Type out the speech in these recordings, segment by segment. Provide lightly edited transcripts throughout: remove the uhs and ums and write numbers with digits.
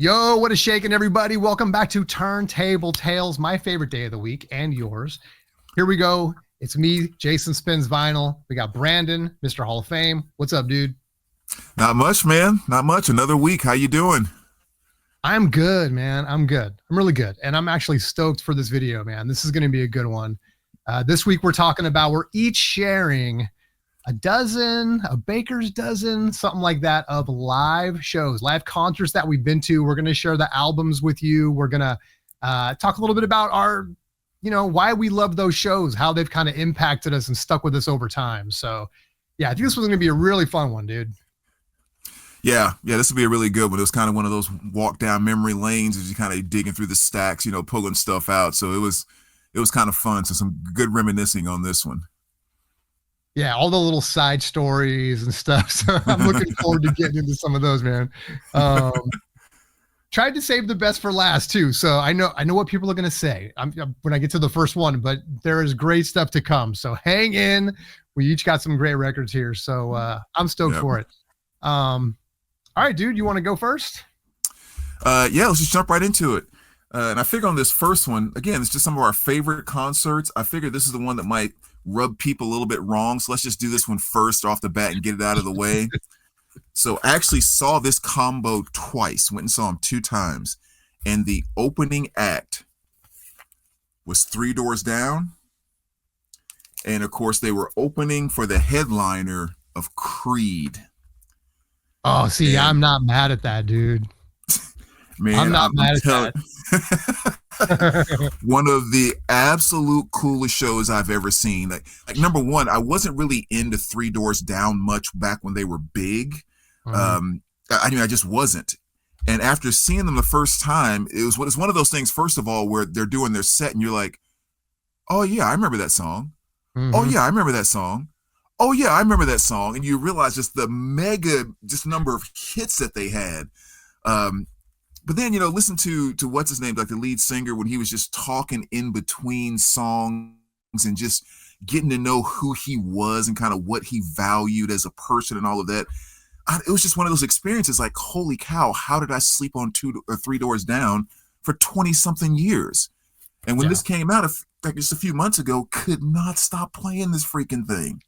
Yo, what is shaking, everybody? Welcome back to Turntable Tales, my favorite day of the week and yours. Here we go. It's me, Jason Spins Vinyl. We got Brandon, Mr. Hall of Fame. What's up, dude? Not much, man. Not much. Another week. How you doing? I'm good, man. I'm good. I'm really good. And I'm actually stoked for this video, man. This is going to be a good one. This week we're each sharing a baker's dozen, something like that, of live shows, live concerts that we've been to. We're going to share the albums with you. We're going to talk a little bit about why we love those shows, how they've kind of impacted us and stuck with us over time. So yeah, I think this was going to be a really fun one, dude. Yeah, this will be a really good one. It was kind of one of those walk down memory lanes as you kind of digging through the stacks, pulling stuff out. So it was kind of fun. So some good reminiscing on this one. Yeah, all the little side stories and stuff. So I'm looking forward to getting into some of those, man. Tried to save the best for last too. So I know what people are going to say when I get to the first one, but there is great stuff to come. So hang in. We each got some great records here. So I'm stoked for it. All right, dude, you want to go first? Yeah, let's just jump right into it. And I figure on this first one, again, it's just some of our favorite concerts. I figure this is the one that might rub people a little bit wrong. So let's just do this one first off the bat and get it out of the way. So I actually saw this combo twice, went and saw them 2 times. And the opening act was 3 Doors Down. And of course, they were opening for the headliner of Creed. Oh, see, and I'm not mad at that, dude. Man, I'm not mad at that. One of the absolute coolest shows I've ever seen. Like number one, I wasn't really into 3 Doors Down much back when they were big. I just wasn't. And after seeing them the first time, it's one of those things, first of all, where they're doing their set and you're like, oh yeah, I remember that song. Mm-hmm. Oh yeah, I remember that song. Oh yeah, I remember that song. And you realize just the number of hits that they had. But then, listen to what's his name, like the lead singer, when he was just talking in between songs and just getting to know who he was and kind of what he valued as a person and all of that. It was just one of those experiences like, holy cow, how did I sleep on 2 or 3 Doors Down for 20 something years? And when this came out just a few months ago, could not stop playing this freaking thing.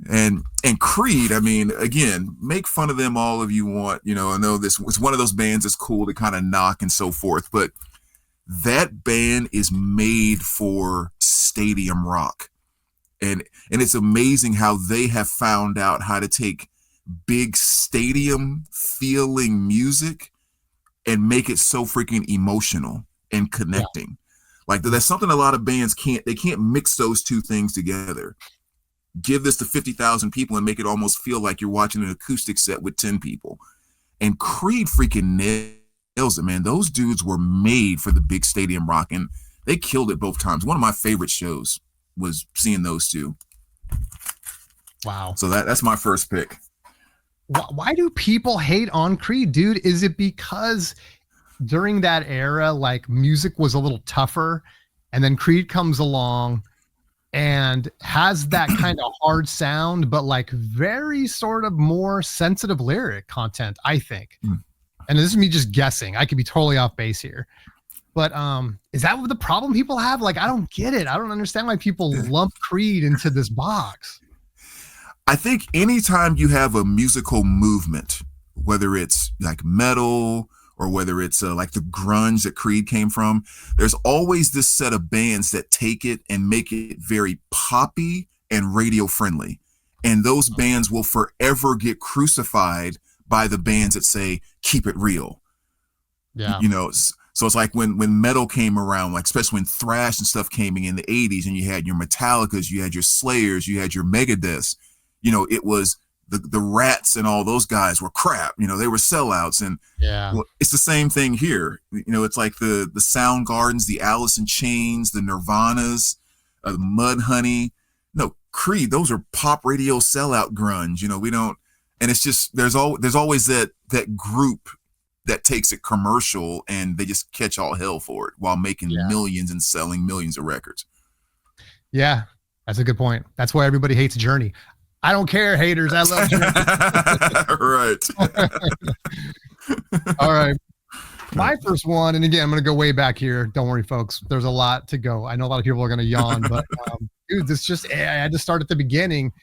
And Creed, I mean, again, make fun of them all if you want. I know this was one of those bands that's cool to kind of knock and so forth, but that band is made for stadium rock. And it's amazing how they have found out how to take big stadium feeling music and make it so freaking emotional and connecting. Yeah. Like that's something a lot of bands can't mix those two things together. Give this to 50,000 people and make it almost feel like you're watching an acoustic set with 10 people. And Creed freaking nails it, man. Those dudes were made for the big stadium rock, and they killed it both times. One of my favorite shows was seeing those two. Wow. So that's my first pick. Why do people hate on Creed, dude? Is it because during that era, like, music was a little tougher, and then Creed comes along and has that kind of hard sound, but like very sort of more sensitive lyric content, I think. And this is me just guessing. I could be totally off base here. But is that what the problem people have? Like, I don't get it. I don't understand why people lump Creed into this box. I think anytime you have a musical movement, whether it's like metal or whether it's like the grunge that Creed came from, there's always this set of bands that take it and make it very poppy and radio friendly. And those bands will forever get crucified by the bands that say, keep it real. Yeah. So it's like when metal came around, like especially when thrash and stuff came in the 80s, and you had your Metallicas, you had your Slayers, you had your Megadeths, it was the Rats and all those guys were crap. They were sellouts. And it's the same thing here. It's like the Soundgardens, the Alice in Chains, the Nirvanas, the Mudhoney. No, Creed, those are pop radio sellout grunge. We don't, and it's just, there's always that group that takes it commercial and they just catch all hell for it while making millions and selling millions of records. Yeah, that's a good point. That's why everybody hates Journey. I don't care, haters. I love Journey. Right. All right. My first one, and again, I'm going to go way back here. Don't worry, folks. There's a lot to go. I know a lot of people are going to yawn, but dude, I had to start at the beginning,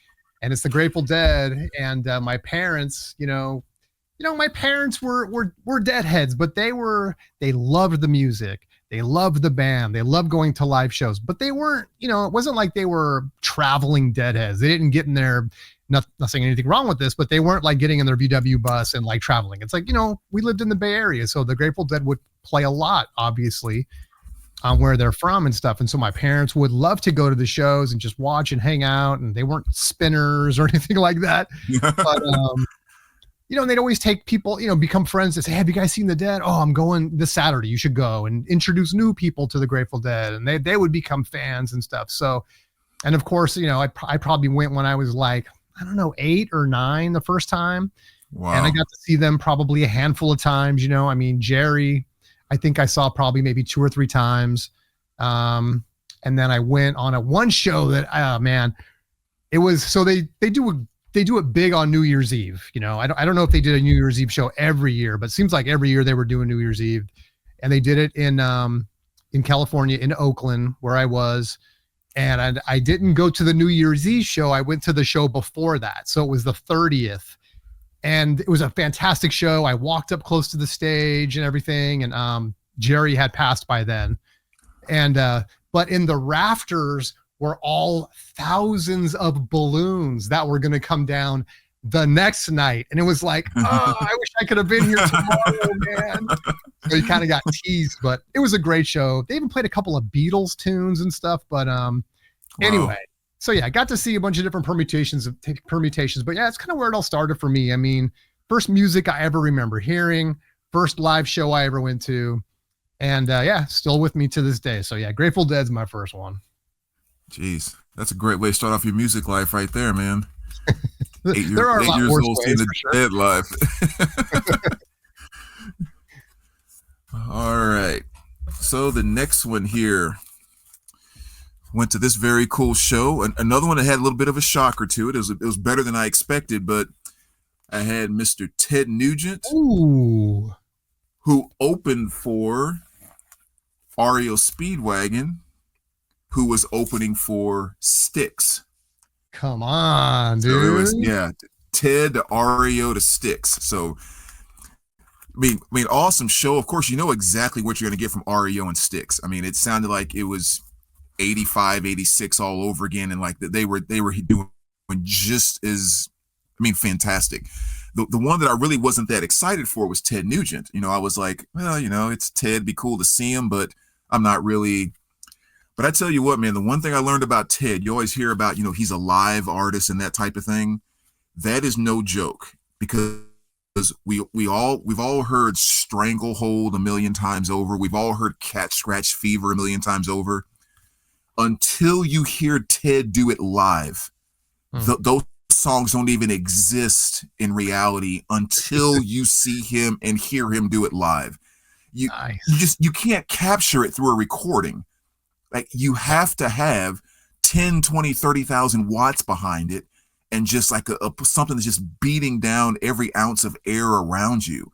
and it's the Grateful Dead. And my parents, my parents were Deadheads, but they loved the music. They loved the band. They loved going to live shows, but they weren't, it wasn't like they were traveling Deadheads. They didn't get in their, not saying anything wrong with this, but they weren't like getting in their VW bus and like traveling. It's like, we lived in the Bay Area, so the Grateful Dead would play a lot, obviously, on where they're from and stuff. And so my parents would love to go to the shows and just watch and hang out, and they weren't spinners or anything like that. But, and they'd always take people, become friends and say, hey, have you guys seen the Dead? Oh, I'm going this Saturday. You should go, and introduce new people to the Grateful Dead. And they would become fans and stuff. So, and of course, I probably went when I was like, I don't know, 8 or 9 the first time. Wow. And I got to see them probably a handful of times. Jerry, I think I saw probably maybe 2 or 3 times. And then I went on one show that, it was, so they do it big on New Year's Eve. I don't know if they did a New Year's Eve show every year, but it seems like every year they were doing New Year's Eve, and they did it in California, in Oakland, where I was. And I didn't go to the New Year's Eve show. I went to the show before that. So it was the 30th, and it was a fantastic show. I walked up close to the stage and everything. And Jerry had passed by then. And, but in the rafters were all thousands of balloons that were going to come down the next night. And it was like, oh, I wish I could have been here tomorrow, man. So you kind of got teased, but it was a great show. They even played a couple of Beatles tunes and stuff. But anyway, so yeah, I got to see a bunch of different permutations. But yeah, it's kind of where it all started for me. I mean, first music I ever remember hearing, first live show I ever went to. And still with me to this day. So yeah, Grateful Dead's my first one. Jeez, that's a great way to start off your music life right there, man. There are 8 years old seeing the Dead live. All right. So the next one here went to this very cool show. Another one that had a little bit of a shocker to it. It was better than I expected, but I had Mr. Ted Nugent, who opened for REO Speedwagon, who was opening for Styx. Come on, dude. So it was, Ted to REO to Styx. So, I mean, awesome show. Of course, you know exactly what you're going to get from REO and Styx. I mean, it sounded like it was 85, 86 all over again. And like they were doing just as, fantastic. The one that I really wasn't that excited for was Ted Nugent. I was like, well, it's Ted, be cool to see him, but I'm not really. But I tell you what, man, the one thing I learned about Ted, you always hear about, he's a live artist and that type of thing. That is no joke, because we've all heard Stranglehold a million times over. We've all heard Cat Scratch Fever a million times over. Until you hear Ted do it live, those songs don't even exist in reality until you see him and hear him do it live. You can't capture it through a recording. Like, you have to have 10, 20, 30,000 watts behind it, and just like something that's just beating down every ounce of air around you.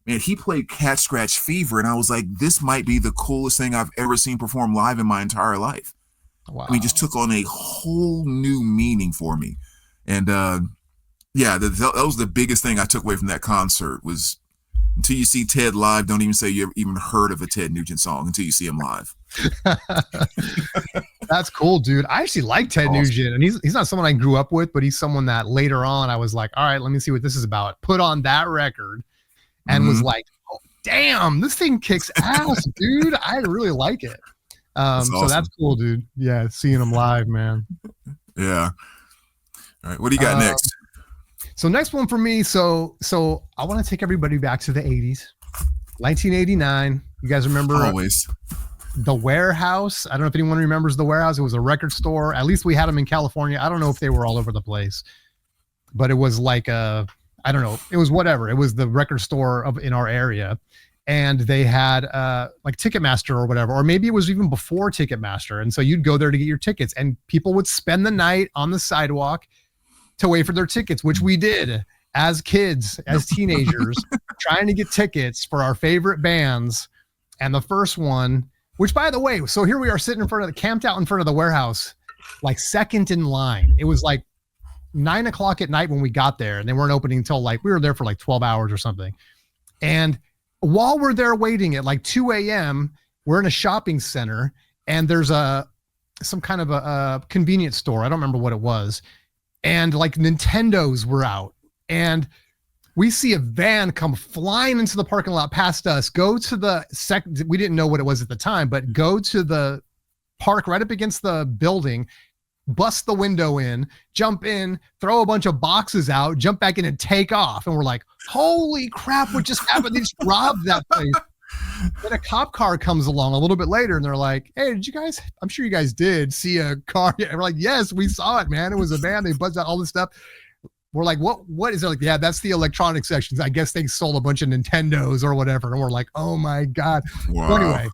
Man, he played Cat Scratch Fever, and I was like, this might be the coolest thing I've ever seen perform live in my entire life. Wow. Just took on a whole new meaning for me. And that was the biggest thing I took away from that concert was, until you see Ted live, don't even say you even heard of a Ted Nugent song until you see him live. That's cool, dude. I actually like Ted Nugent, and he's not someone I grew up with, but he's someone that later on I was like, all right, let me see what this is about. Put on that record and was like, oh, damn, this thing kicks ass, dude. I really like it. So that's cool, dude. Yeah, seeing him live, man. Yeah. All right, what do you got next? So next one for me, so I want to take everybody back to the 80s, 1989. You guys remember always The Warehouse? I don't know if anyone remembers The Warehouse. It was a record store. At least we had them in California. I don't know if they were all over the place, but it was like I don't know. It was whatever. It was the record store in our area, and they had like Ticketmaster or whatever, or maybe it was even before Ticketmaster. And so you'd go there to get your tickets, and people would spend the night on the sidewalk to wait for their tickets, which we did. as kids, as teenagers, trying to get tickets for our favorite bands. And the first one, which by the way, so here we are sitting in front of the camped out in front of the warehouse, like second in line. It was like 9 o'clock at night when we got there, and they weren't opening until like we were there for like 12 hours or something. And while we're there waiting at like 2 a.m., we're in a shopping center, and there's some kind of a convenience store. I don't remember what it was. And like Nintendos were out, and we see a van come flying into the parking lot past us, go to the we didn't know what it was at the time, but go to the park right up against the building, bust the window in, jump in, throw a bunch of boxes out, jump back in and take off. And we're like, holy crap, what just happened? They just robbed that place. Then a cop car comes along a little bit later, and they're like, hey, did you guys, I'm sure you guys did see a car. And we're like, yes, we saw it, man. It was a van. They buzzed out all this stuff. We're like, what is it? Like, yeah, that's the electronic sections. I guess they sold a bunch of Nintendos or whatever. And we're like, oh my God. Wow. So anyway,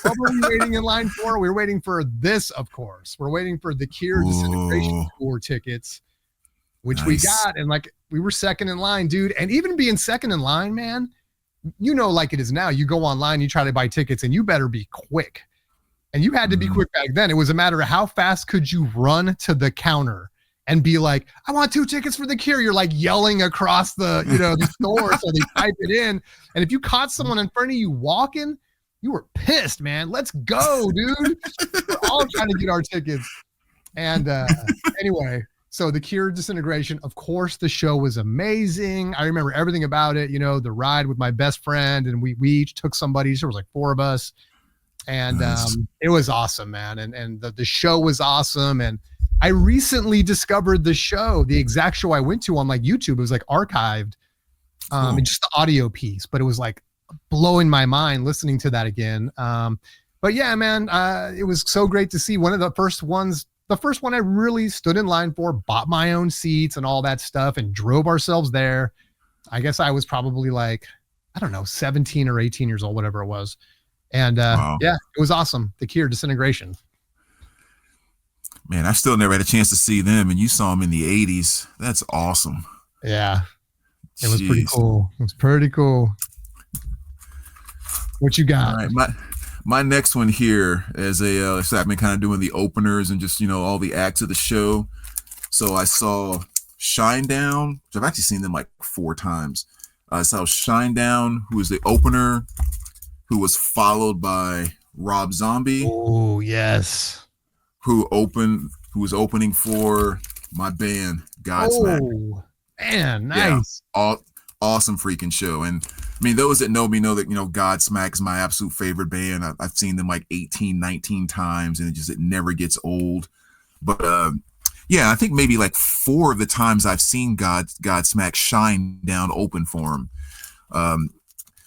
what were we waiting in line for? We were waiting for this, of course. We're waiting for the Cure Disintegration Tour tickets, which we got. And like, we were second in line, dude. And even being second in line, man, you know, like it is now, you go online, you try to buy tickets, and you better be quick. And you had to be quick back then. It was a matter of how fast could you run to the counter and be like, I want 2 tickets for the Cure. You're like yelling across the, you know, the store. So they type it in. And if you caught someone in front of you walking, you were pissed, man. Let's go, dude. We're all trying to get our tickets. And anyway, so the Cure Disintegration, of course, the show was amazing. I remember everything about it, you know, the ride with my best friend, and we each took somebody. So there was like 4 of us. And it was awesome, man. And the show was awesome. And I recently discovered the show, the exact show I went to on like YouTube. It was like archived, and just the audio piece, but it was like blowing my mind listening to that again. But yeah, man, it was so great to see. One of the first ones, the first one I really stood in line for, bought my own seats and all that stuff, and drove ourselves there. I guess I was probably like, I don't know, 17 or 18 years old, whatever it was. And yeah, it was awesome. The Cure Disintegration. Man, I still never had a chance to see them, and you saw them in the 80s. That's awesome. Yeah, it was pretty cool. It was pretty cool. What you got? All right, my next one here is so I've been kind of doing the openers and just, you know, all the acts of the show. So I saw Shinedown, which I've actually seen them like 4 times. I saw Shinedown, who was the opener, who was followed by Rob Zombie. Oh, yes. Who was opening for my band, Godsmack. Oh, man, nice. Yeah, awesome freaking show. And I mean, those that know me know that, you know, Godsmack is my absolute favorite band. I've seen them like 18, 19 times, and it never gets old. But yeah, I think maybe like 4 of the times I've seen Godsmack Shinedown open for him.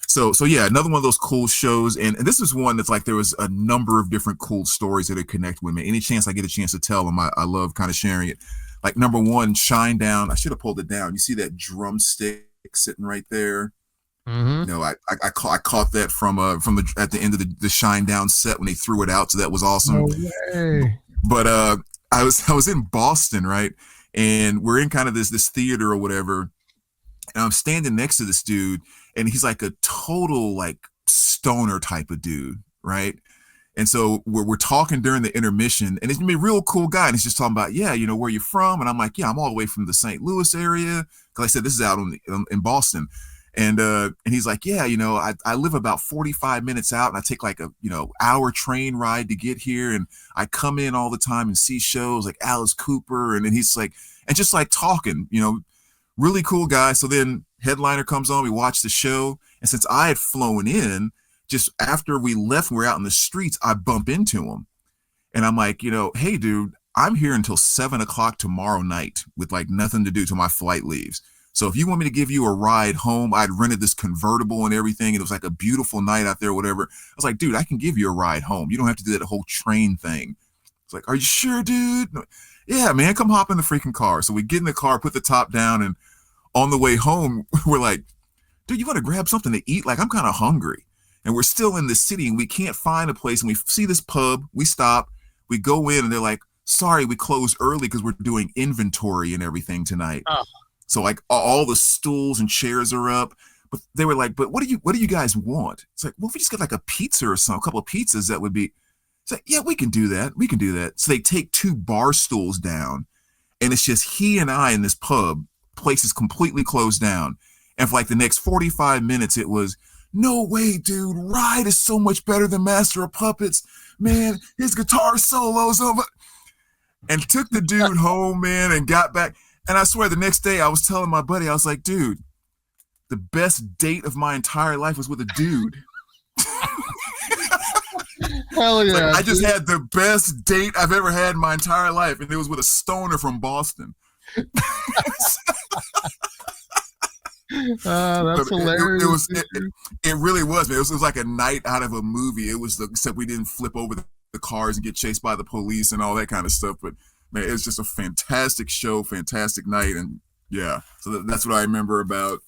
So yeah, another one of those cool shows. And this is one that's like, there was a number of different cool stories that are connected with me. Any chance I get a chance to tell them, I love kind of sharing it. Like number 1, Shinedown. I should have pulled it down. You see that drumstick sitting right there? Mm-hmm. You know, I caught that from at the end of the Shinedown set when they threw it out. So that was awesome. No way. But I was in Boston, right? And we're in kind of this theater or whatever. And I'm standing next to this dude, and he's like a total like stoner type of dude, right? And so we're talking during the intermission, and he's gonna be a real cool guy. And he's just talking about, yeah, you know, where you from? And I'm like, yeah, I'm all the way from the St. Louis area. Cause I said, this is out in Boston. And he's like, yeah, you know, I live about 45 minutes out, and I take like a, you know, hour train ride to get here. And I come in all the time and see shows like Alice Cooper. And then he's like, and just like talking, you know, really cool guy. So then headliner comes on, we watch the show. And since I had flown in, just after we left, we're out in the streets, I bump into him. And I'm like, you know, hey, dude, I'm here until 7 o'clock tomorrow night with like nothing to do till my flight leaves. So if you want me to give you a ride home, I'd rented this convertible and everything. And it was like a beautiful night out there, whatever. I was like, dude, I can give you a ride home. You don't have to do that whole train thing. It's like, are you sure, dude? Yeah, man, come hop in the freaking car. So we get in the car, put the top down, and on the way home, we're like, dude, you want to grab something to eat? Like, I'm kind of hungry. And we're still in the city, and we can't find a place. And we see this pub. We stop. We go in, and they're like, sorry, we closed early because we're doing inventory and everything tonight. Oh. So like all the stools and chairs are up. But they were like, but what do you guys want? It's like, well, if we just get like a pizza or something, a couple of pizzas, that would be. It's like, yeah, we can do that. We can do that. So they take 2 bar stools down, and it's just he and I in this pub. Place is completely closed down. And for like the next 45 minutes, it was, no way, dude. Ride is so much better than Master of Puppets. Man, his guitar solos over. And took the dude home, man, and got back. And I swear the next day I was telling my buddy, I was like, dude, the best date of my entire life was with a dude. Hell yeah. Like, I just had the best date I've ever had in my entire life, and it was with a stoner from Boston. That's hilarious. It really was, man. It was like a night out of a movie. It was except we didn't flip over the cars and get chased by the police and all that kind of stuff. But man, it's just a fantastic show, fantastic night, and yeah. So that's what I remember about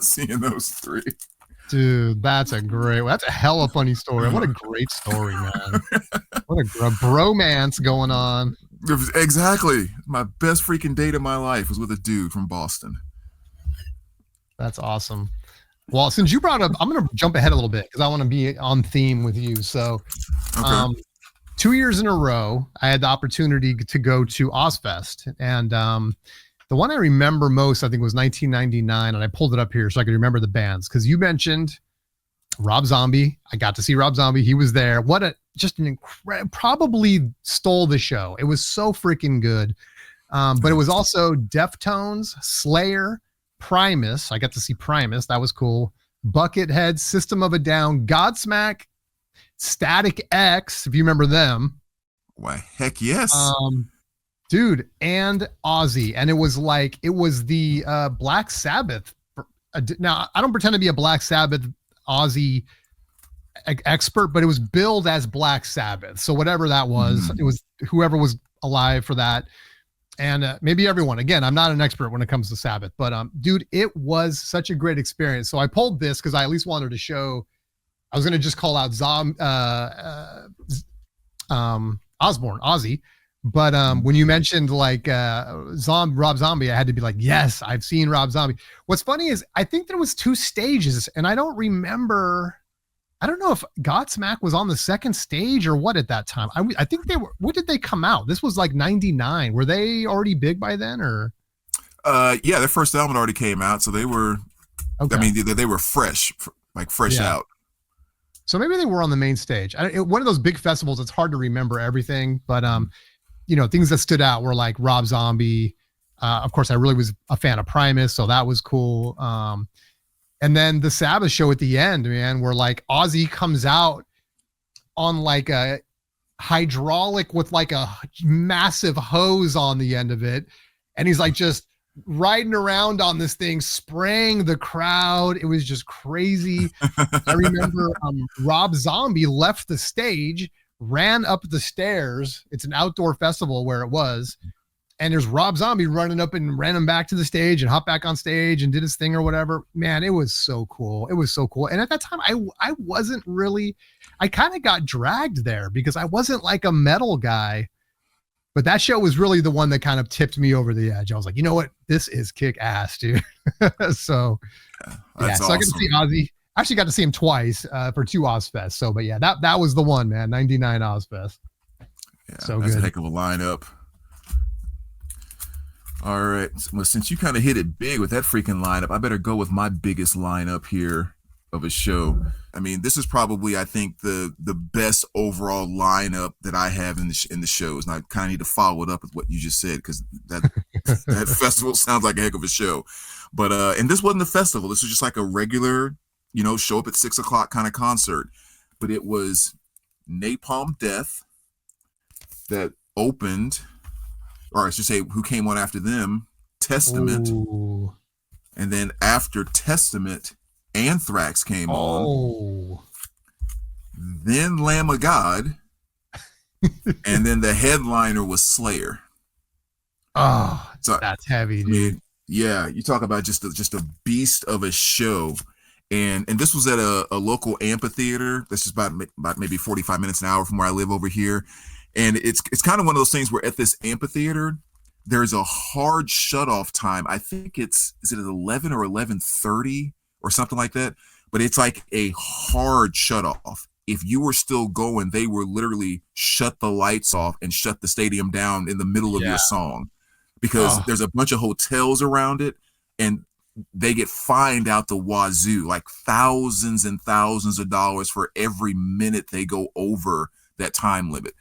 seeing those 3. Dude, that's a hella funny story. What a great story, man. What a bromance going on. Exactly. My best freaking date of my life was with a dude from Boston. That's awesome. Well, since you brought up, I'm going to jump ahead a little bit because I want to be on theme with you. So, okay. 2 years in a row, I had the opportunity to go to Ozfest, and the one I remember most, I think, was 1999, and I pulled it up here so I could remember the bands, because you mentioned Rob Zombie. I got to see Rob Zombie. He was there. Just an incredible, probably stole the show. It was so freaking good. But it was also Deftones, Slayer, Primus. I got to see Primus. That was cool. Buckethead, System of a Down, Godsmack, Static X, if you remember them. Why, heck yes. Dude, and Ozzy. And it was the Black Sabbath. Now, I don't pretend to be a Black Sabbath Ozzy expert, but it was billed as Black Sabbath. So whatever that was, it was whoever was alive for that. And maybe everyone. Again, I'm not an expert when it comes to Sabbath, but dude, it was such a great experience. So I pulled this because I at least wanted to show. I was going to just call out Osbourne, Ozzy. But when you mentioned like Rob Zombie, I had to be like, yes, I've seen Rob Zombie. What's funny is I think there was 2 stages, and I don't remember. I don't know if Godsmack was on the second stage or what at that time. I think they were. When did they come out? This was like 99. Were they already big by then, or? Yeah, their first album already came out, so they were. Okay. I mean, they were fresh out. So maybe they were on the main stage. One of those big festivals. It's hard to remember everything, but things that stood out were like Rob Zombie. Of course, I really was a fan of Primus, so that was cool. And then the Sabbath show at the end, man, where like Ozzy comes out on like a hydraulic with like a massive hose on the end of it. And he's like just riding around on this thing, spraying the crowd. It was just crazy. I remember Rob Zombie left the stage, ran up the stairs. It's an outdoor festival where it was. And there's Rob Zombie running up and ran him back to the stage and hopped back on stage and did his thing or whatever. Man, it was so cool. It was so cool. And at that time, I wasn't really, I kind of got dragged there because I wasn't like a metal guy. But that show was really the one that kind of tipped me over the edge. I was like, you know what? This is kick ass, dude. So awesome. I got to see Ozzy. I actually got to see him twice for 2 Ozfest. So, but yeah, that was the one, man. 99 Ozfest. Yeah, so that's good. a heck of a lineup. All right. Well, since you kind of hit it big with that freaking lineup, I better go with my biggest lineup here of a show. I mean, this is probably, I think, the best overall lineup that I have in the shows. And I kind of need to follow it up with what you just said, because that festival sounds like a heck of a show. But and this wasn't a festival. This was just like a regular, show up at 6 o'clock kind of concert. But it was Napalm Death that opened, or I should say, who came on after them, Testament. Ooh. And then after Testament, Anthrax came on. Then Lamb of God. And then the headliner was Slayer. Oh, so, that's heavy, dude. I mean, yeah, you talk about just a beast of a show. And this was at a local amphitheater that's just about maybe 45 minutes an hour from where I live over here. And it's kind of one of those things where at this amphitheater, there's a hard shut off time. I think is it at 11 or 11:30 or something like that? But it's like a hard shut off. If you were still going, they were literally shut the lights off and shut the stadium down in the middle of Yeah. your song, because Oh, there's a bunch of hotels around it, and they get fined out the wazoo, like thousands and thousands of dollars for every minute they go over that time limit.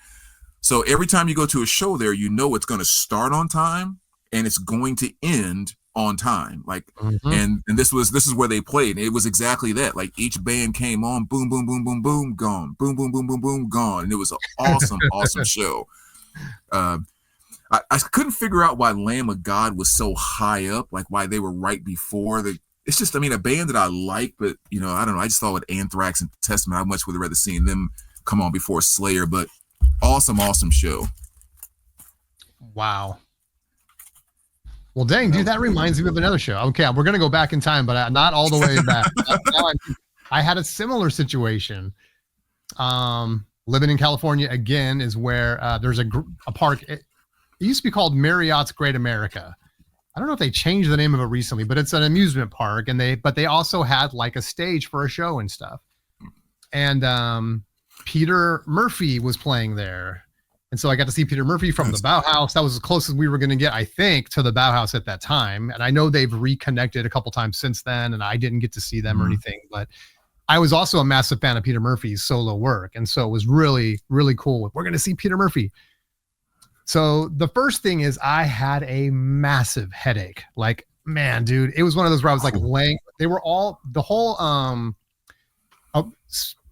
So every time you go to a show there, you know it's going to start on time and it's going to end on time. Like, mhm. and this is where they played. It was exactly that. Like each band came on, boom, boom, boom, boom, boom, gone, boom, boom, boom, boom, boom, gone, and it was an awesome, awesome show. Uh, I couldn't figure out why Lamb of God was so high up, like why they were right before the. It's just, I mean, a band that I like, but I don't know. I just thought with Anthrax and Testament, I much would have rather seen them come on before Slayer. But awesome, awesome show. Wow. Well, dang, dude, that reminds me of another show. Okay, we're gonna go back in time, but not all the way back. I had a similar situation. Living in California again is where there's a park. It used to be called Marriott's Great America. I don't know if they changed the name of it recently, but it's an amusement park, and they also had like a stage for a show and stuff. And Peter Murphy was playing there. And so I got to see Peter Murphy from the Bauhaus. That was as close as we were going to get, I think, to the Bauhaus at that time. And I know they've reconnected a couple times since then, and I didn't get to see them or anything. But I was also a massive fan of Peter Murphy's solo work. And so it was really, really cool. We're going to see Peter Murphy. So the first thing is I had a massive headache. Like, man, dude, it was one of those where I was like laying. They were all, the whole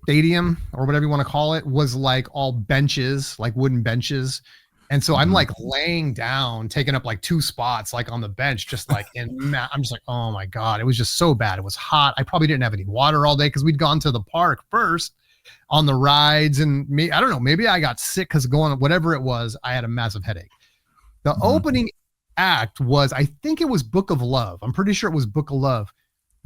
stadium or whatever you want to call it was like all benches, like wooden benches. And so I'm like laying down, taking up like 2 spots, like on the bench, just like, I'm just like, oh my God, it was just so bad. It was hot. I probably didn't have any water all day because we'd gone to the park first on the rides. And I don't know, maybe I got sick because going, whatever it was, I had a massive headache. The opening act was, I think it was Book of Love. I'm pretty sure it was Book of Love.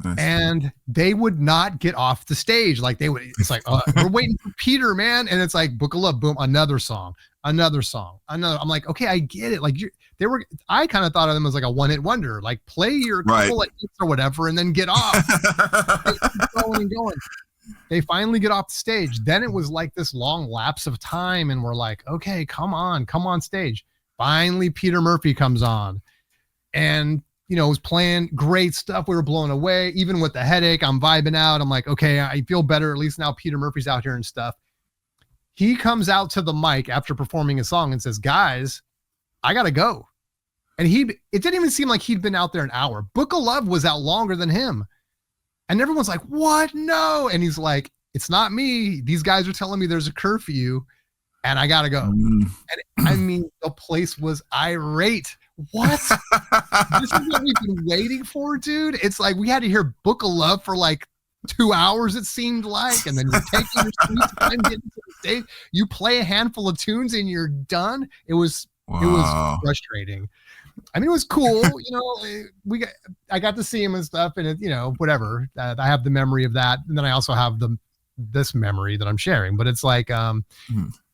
Nice. And they would not get off the stage. Like it's like, we're waiting for Peter, man. And it's like Book of Love, boom, another song. I'm like, okay, I get it. Like I kind of thought of them as like a one-hit wonder, like play your couple of hits or whatever, and then get off. Going and going. They finally get off the stage. Then it was like this long lapse of time. And we're like, okay, come on stage. Finally, Peter Murphy comes on and, was playing great stuff. We were blown away. Even with the headache, I'm vibing out. I'm like, okay, I feel better. At least now Peter Murphy's out here and stuff. He comes out to the mic after performing a song and says, guys, I got to go. And it didn't even seem like he'd been out there an hour. Book of Love was out longer than him. And everyone's like, what? No. And he's like, it's not me. These guys are telling me there's a curfew and I got to go. And I mean, the place was irate. What? This is what we've been waiting for, dude. It's like we had to hear Book of Love for like 2 hours, it seemed like, and then you're taking your sweet time getting to the stage. You play a handful of tunes and you're done. It was frustrating. I mean, it was cool, I got to see him and stuff, and it, whatever. I have the memory of that, and then I also have this memory that I'm sharing. But it's like,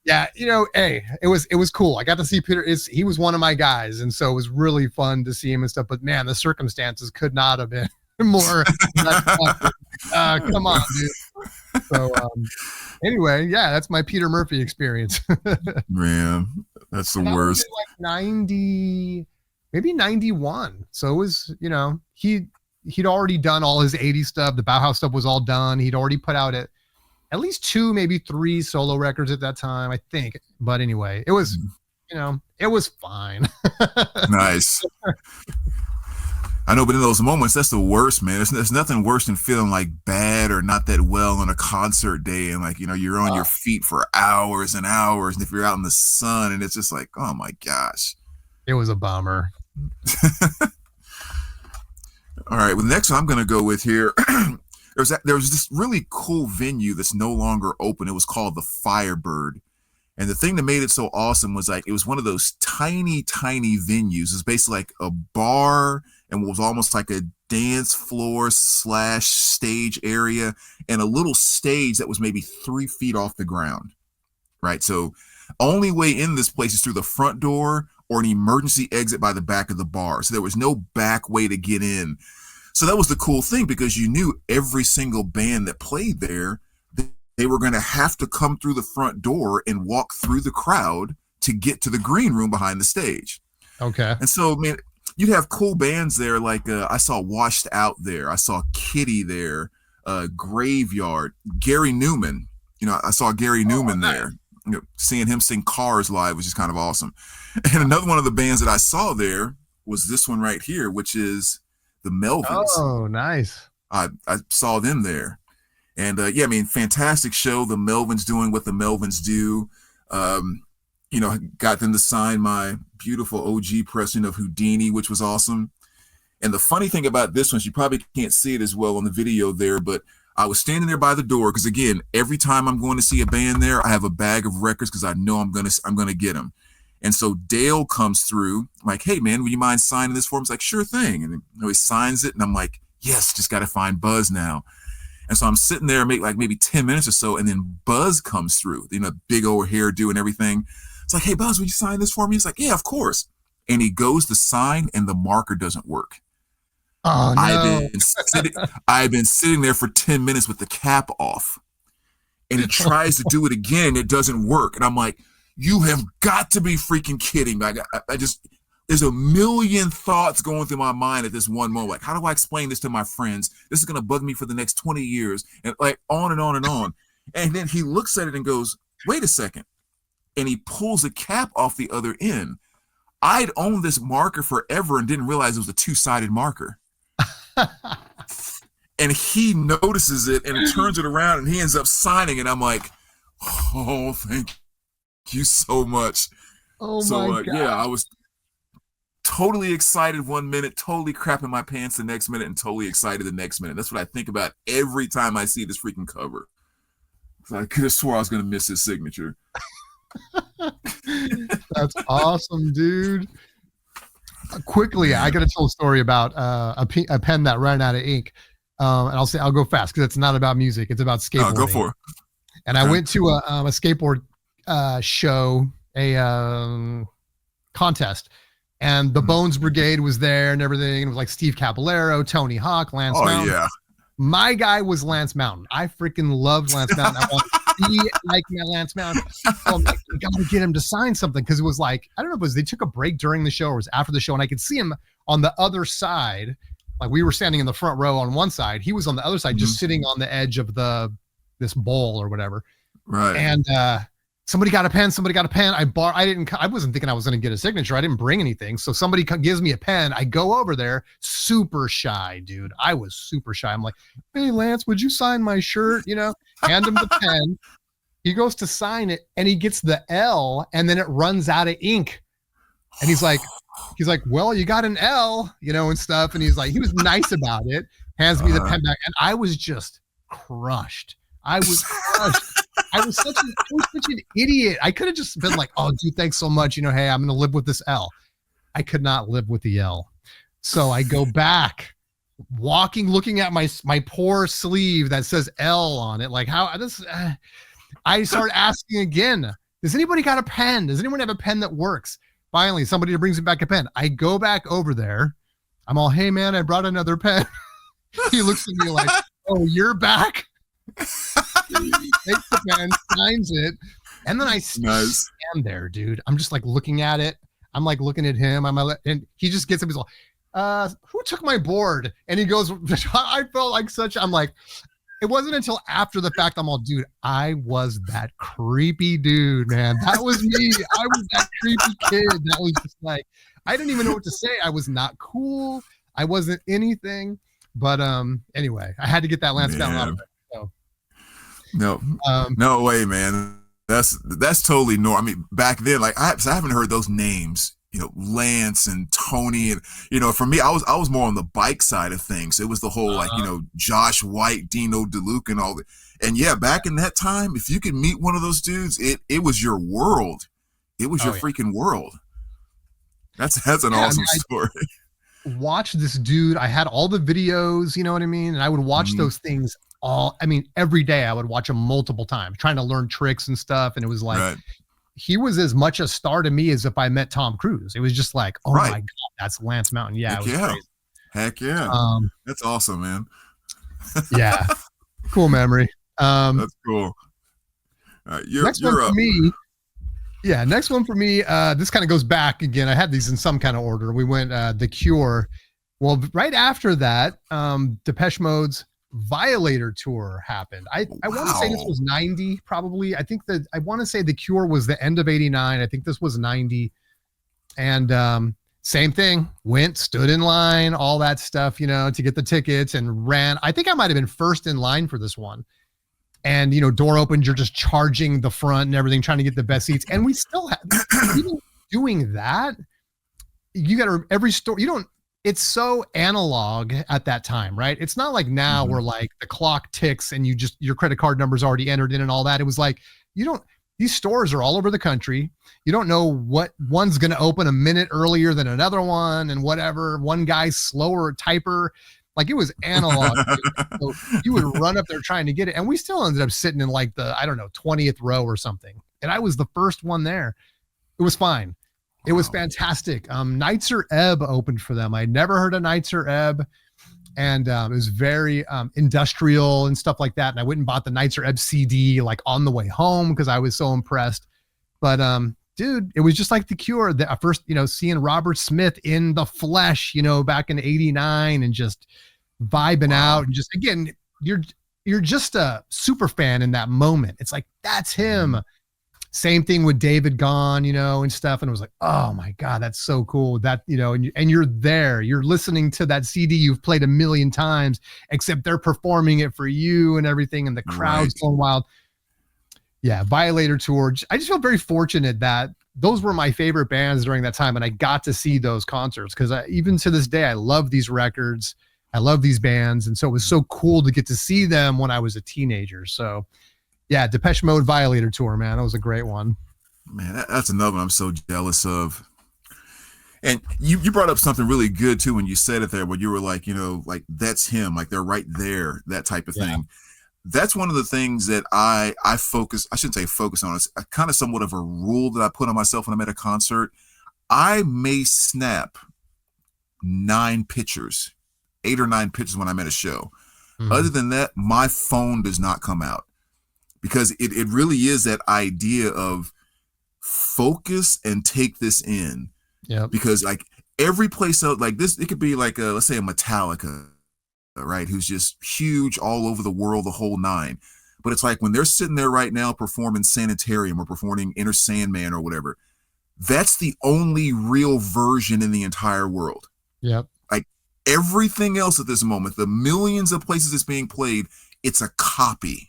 yeah, hey, it was cool. I got to see Peter. He was one of my guys, and so it was really fun to see him and stuff. But man, the circumstances could not have been more. Come on, dude. So anyway, yeah, that's my Peter Murphy experience. Man, that's the worst. Like 90, maybe 91. So it was, he'd already done all his 80s stuff. The Bauhaus stuff was all done. He'd already put out at least 2, maybe 3 solo records at that time, I think. But anyway, it was, it was fine. Nice. I know, but in those moments, that's the worst, man. There's nothing worse than feeling like bad or not that well on a concert day. And like, you're on your feet for hours and hours. And if you're out in the sun and it's just like, oh my gosh. It was a bummer. All right. Well, the next one I'm going to go with here. There was this really cool venue that's no longer open. It was called the Firebird. And the thing that made it so awesome was like, it was one of those tiny, tiny venues. It's basically like a bar and was almost like a dance floor / stage area and a little stage that was maybe 3 feet off the ground. Right. So only way in this place is through the front door or an emergency exit by the back of the bar. So there was no back way to get in. So that was the cool thing, because you knew every single band that played there, they were going to have to come through the front door and walk through the crowd to get to the green room behind the stage. Okay. And so, I mean, you'd have cool bands there. Like I saw Washed Out there. I saw Kitty there, Graveyard, Gary Newman. You know, I saw Gary Newman there. You know, seeing him sing Cars live was just kind of awesome. And another one of the bands that I saw there was this one right here, which is the Melvins. Oh, nice. I saw them there. And yeah, I mean, fantastic show. The Melvins doing what the Melvins do. You know, got them to sign my beautiful OG pressing of Houdini, which was awesome. And the funny thing about this one, you probably can't see it as well on the video there, but I was standing there by the door because, again, every time I'm going to see a band there, I have a bag of records because I know I'm gonna get them. And so Dale comes through, like, hey man, would you mind signing this for him? He's like, sure thing. And you know, he signs it, and I'm like, yes, just got to find Buzz now. And so I'm sitting there, maybe 10 minutes or so, and then Buzz comes through, you know, big old hairdo and everything. It's like, hey Buzz, would you sign this for me? He's like, yeah, of course. And he goes to sign, and the marker doesn't work. Oh no! I've been sitting there for 10 minutes with the cap off, and he tries to do it again, and it doesn't work. And I'm like, you have got to be freaking kidding me! I just, there's a million thoughts going through my mind at this one moment. Like, how do I explain this to my friends? This is gonna bug me for the next 20 years, and like on and on and on. And then he looks at it and goes, wait a second, and he pulls the cap off the other end. I'd owned this marker forever and didn't realize it was a two-sided marker. And he notices it and turns it around, and he ends up signing, and I'm like, oh, thank you so much. Oh so, my God. Yeah, I was totally excited one minute, totally crapping my pants the next minute, and totally excited the next minute. That's what I think about every time I see this freaking cover. I could have swore I was going to miss his signature. That's awesome, dude. Quickly, I got to tell a story about a pen that ran out of ink. And I'll go fast because it's not about music. It's about skateboarding. Go for it. And I went to a skateboard show, a contest, and the Bones Brigade was there and everything. It was like Steve Caballero, Tony Hawk, Lance Mountain. Yeah. My guy was Lance Mountain. I freaking loved Lance Mountain. I want to be like Lance Mountain. So I'm like, we got to get him to sign something, because it was like, I don't know if it was they took a break during the show or it was after the show, and I could see him on the other side. Like, we were standing in the front row on one side. He was on the other side, just sitting on the edge of this bowl or whatever. Right. And somebody got a pen. I wasn't thinking I was going to get a signature. I didn't bring anything. So somebody gives me a pen. I go over there, super shy, dude. I was super shy. I'm like, hey, Lance, would you sign my shirt? You know, hand him the pen. He goes to sign it, and he gets the L, and then it runs out of ink. And he's like, well, you got an L, you know, and stuff. And he was nice about it. Hands me the pen back, and I was just crushed. I was such an idiot. I could have just been like, oh, dude, thanks so much. You know, hey, I'm going to live with this L. I could not live with the L. So I go back, looking at my poor sleeve that says L on it. Like, how this? I start asking again. Does anybody got a pen? Does anyone have a pen that works? Finally, somebody brings me back a pen. I go back over there. I'm all, hey man, I brought another pen. He looks at me like, oh, you're back. He takes the pen, signs it, and then I stand there, dude. I'm just like looking at it. I'm like looking at him. And he just gets up. He's like, who took my board? And he goes, I felt like I'm like, it wasn't until after the fact I'm all, dude, I was that creepy dude, man. That was me. I was that creepy kid. That was just like, I didn't even know what to say. I was not cool. I wasn't anything. But anyway, I had to get that Lance Mountain out of it. So. No way, man. That's totally normal. I mean, back then, like I haven't heard those names, you know, Lance and Tony, and you know, for me, I was more on the bike side of things. It was the whole like, you know, Josh White, Dino DeLuca, and all that. And yeah, back in that time, if you could meet one of those dudes, it was your world. It was your freaking world. That's an awesome story. Watch this dude. I had all the videos, you know what I mean? And I would watch those things every day. I would watch them multiple times, trying to learn tricks and stuff. And it was like, he was as much a star to me as if I met Tom Cruise. It was just like, oh Right. my God, that's Lance Mountain. Yeah, Heck it was yeah. crazy. Heck yeah. That's awesome, man. Yeah. Cool memory. That's cool. Next one for me. Yeah, next one for me. This kind of goes back again. I had these in some kind of order. We went The Cure. Well, right after that, Depeche Mode's Violator tour happened. I want to say this was 90, probably. I want to say The Cure was the end of 89. I think this was 90. And same thing. Went, stood in line, all that stuff, to get the tickets, and ran. I think I might have been first in line for this one. And door opens, you're just charging the front and everything, trying to get the best seats. And we still have, even doing that, you got to, every store, it's so analog at that time, right? It's not like now where like the clock ticks and your credit card number's already entered in and all that. It was like, these stores are all over the country. You don't know what one's going to open a minute earlier than another one and whatever. One guy's slower typer. Like, it was analog. So you would run up there trying to get it. And we still ended up sitting in like the, 20th row or something. And I was the first one there. It was fine. It was fantastic. Nitzer Ebb opened for them. I never heard of Nitzer Ebb. And it was very industrial and stuff like that. And I went and bought the Nitzer Ebb CD like on the way home because I was so impressed. But dude, it was just like The Cure. The first, seeing Robert Smith in the flesh, back in 89 and just vibing out. And just, again, you're just a super fan in that moment. It's like, that's him. Same thing with David Gone, and stuff. And it was like, oh my God, that's so cool. That, and you're there, you're listening to that CD you've played a million times, except they're performing it for you and everything. And the crowd's going wild. Yeah. Violator tour. I just feel very fortunate that those were my favorite bands during that time. And I got to see those concerts because even to this day, I love these records. I love these bands. And so it was so cool to get to see them when I was a teenager. So yeah, Depeche Mode Violator tour, man. That was a great one. Man, that's another one I'm so jealous of. And you brought up something really good too when you said it there, where you were like, like that's him, like they're right there, that type of thing. That's one of the things that I shouldn't say focus on. It's kind of somewhat of a rule that I put on myself when I'm at a concert. I may snap 8 or 9 pictures when I'm at a show. Other than that, my phone does not come out. Because it really is that idea of focus and take this in. Yeah. Because like every place out like this, it could be like let's say a Metallica, right? Who's just huge all over the world, the whole nine. But it's like when they're sitting there right now performing Sanitarium or performing Enter Sandman or whatever, that's the only real version in the entire world. Yep. Like everything else at this moment, the millions of places it's being played, it's a copy.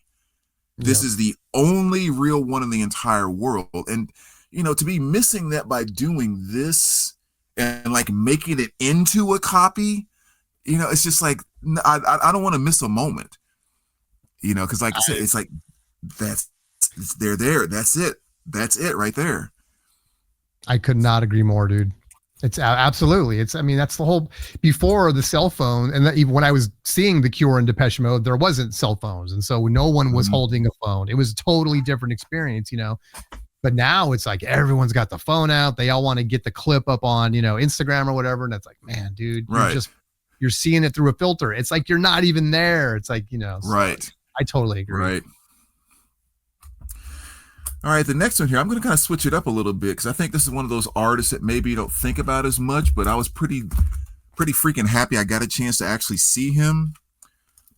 This is the only real one in the entire world. And, to be missing that by doing this and like making it into a copy, it's just like, I don't want to miss a moment, because like I said, it's like, they're there. That's it. That's it right there. I could not agree more, dude. It's absolutely. That's the whole, before the cell phone. And even when I was seeing The Cure and Depeche Mode, there wasn't cell phones. And so no one was holding a phone. It was a totally different experience, but now it's like, everyone's got the phone out. They all want to get the clip up on, Instagram or whatever. And it's like, man, dude, you're seeing it through a filter. It's like, you're not even there. It's like, so right. I totally agree. Right. All right, the next one here, I'm going to kind of switch it up a little bit because I think this is one of those artists that maybe you don't think about as much, but I was pretty freaking happy I got a chance to actually see him.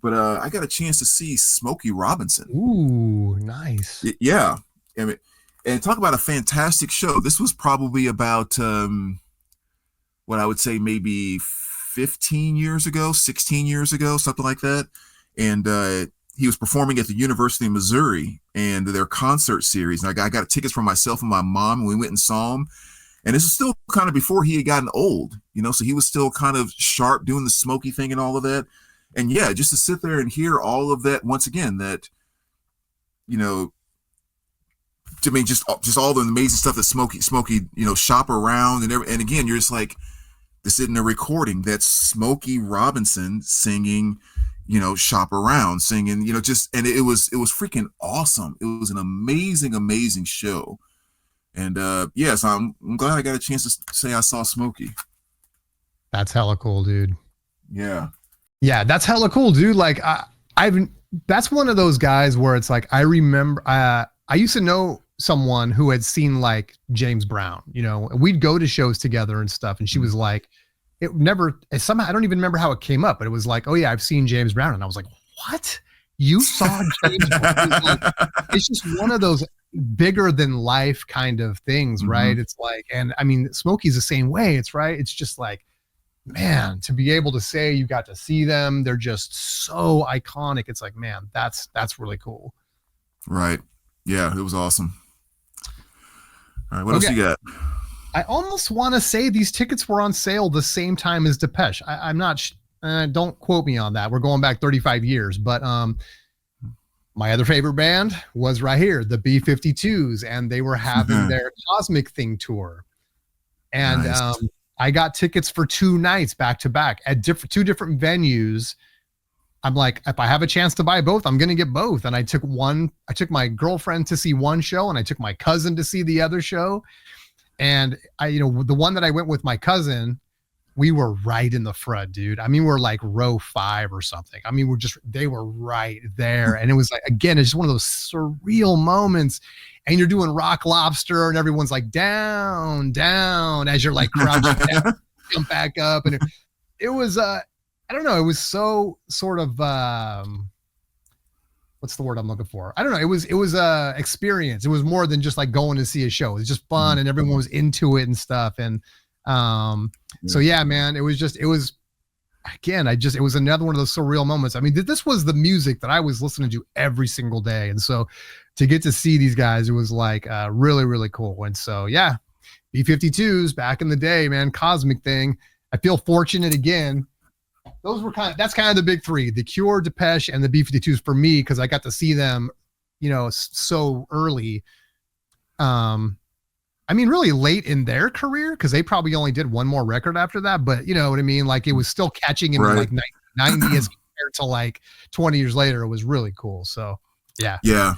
But I got a chance to see Smokey Robinson. Ooh, nice. Yeah. And talk about a fantastic show. This was probably about, what I would say maybe 15 years ago, 16 years ago, something like that. And he was performing at the University of Missouri and their concert series. And I got tickets for myself and my mom, and we went and saw him. And this is still kind of before he had gotten old, so he was still kind of sharp doing the Smokey thing and all of that. And yeah, just to sit there and hear all of that once again, that, just all the amazing stuff that Smokey, shop around and again, you're just like, this isn't a recording. That's Smokey Robinson singing, shop around, singing, and it was freaking awesome. It was an amazing show. And yeah, so I'm glad I got a chance to say I saw Smokey. That's hella cool, dude. Yeah. Yeah, that's hella cool, dude. Like I've that's one of those guys where it's like I remember I used to know someone who had seen like James Brown, you know, and we'd go to shows together and stuff. And she was like, it never somehow I don't even remember how it came up, but it was like, oh yeah, I've seen James Brown. And I was like, what? You saw James Brown? Like, it's just one of those bigger than life kind of things, right? It's like, and I mean, Smokey's the same way. It's right. It's just like, man, to be able to say you got to see them, they're just so iconic. It's like, man, that's really cool. Right. Yeah, it was awesome. All right, what else you got? I almost want to say these tickets were on sale the same time as Depeche. I'm not. Don't quote me on that. We're going back 35 years, but my other favorite band was right here, the B-52s, and they were having their Cosmic Thing tour, and nice. I got tickets for 2 nights back to back at two different venues. I'm like, if I have a chance to buy both, I'm going to get both. And I took my girlfriend to see one show and I took my cousin to see the other show. And the one that I went with my cousin, we were right in the front, dude. I mean, we're like row 5 or something. I mean, they were right there. And it was like, again, it's just one of those surreal moments. And you're doing Rock Lobster and everyone's like down, down as you're like crouching down, jump back up. And it was, I don't know. It was so sort of, what's the word I'm looking for? I don't know. It was a experience. It was more than just like going to see a show. It was just fun and everyone was into it and stuff. And, so yeah, man, it was again, it was another one of those surreal moments. I mean, this was the music that I was listening to every single day. And so to get to see these guys, it was like, really, really cool. And so, yeah, B-52s back in the day, man, Cosmic Thing. I feel fortunate again. That's kind of the big 3, The Cure, Depeche, and the B-52s for me, because I got to see them, so early. I mean, really late in their career, because they probably only did one more record after that, but you know what I mean? Like, it was still catching in like 1990 as compared to like 20 years later. It was really cool. So, yeah. Yeah.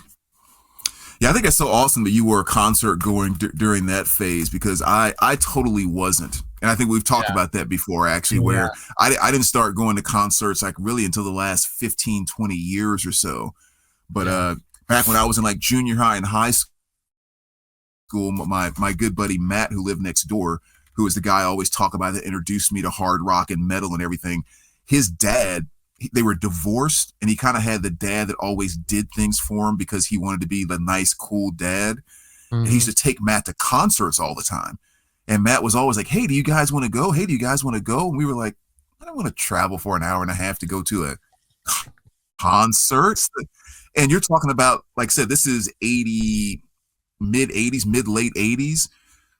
Yeah, I think it's so awesome that you were a concert going during that phase, because I totally wasn't. And I think we've talked about that before, actually, where I didn't start going to concerts like really until the last 15, 20 years or so. But back when I was in like junior high and high school, my good buddy Matt, who lived next door, who was the guy I always talk about that introduced me to hard rock and metal and everything, his dad, they were divorced, and he kind of had the dad that always did things for him because he wanted to be the nice, cool dad. And he used to take Matt to concerts all the time. And Matt was always like, hey, do you guys want to go? Hey, do you guys want to go? And we were like, I don't want to travel for an hour and a half to go to a concert. And you're talking about, like I said, this is mid late 80s.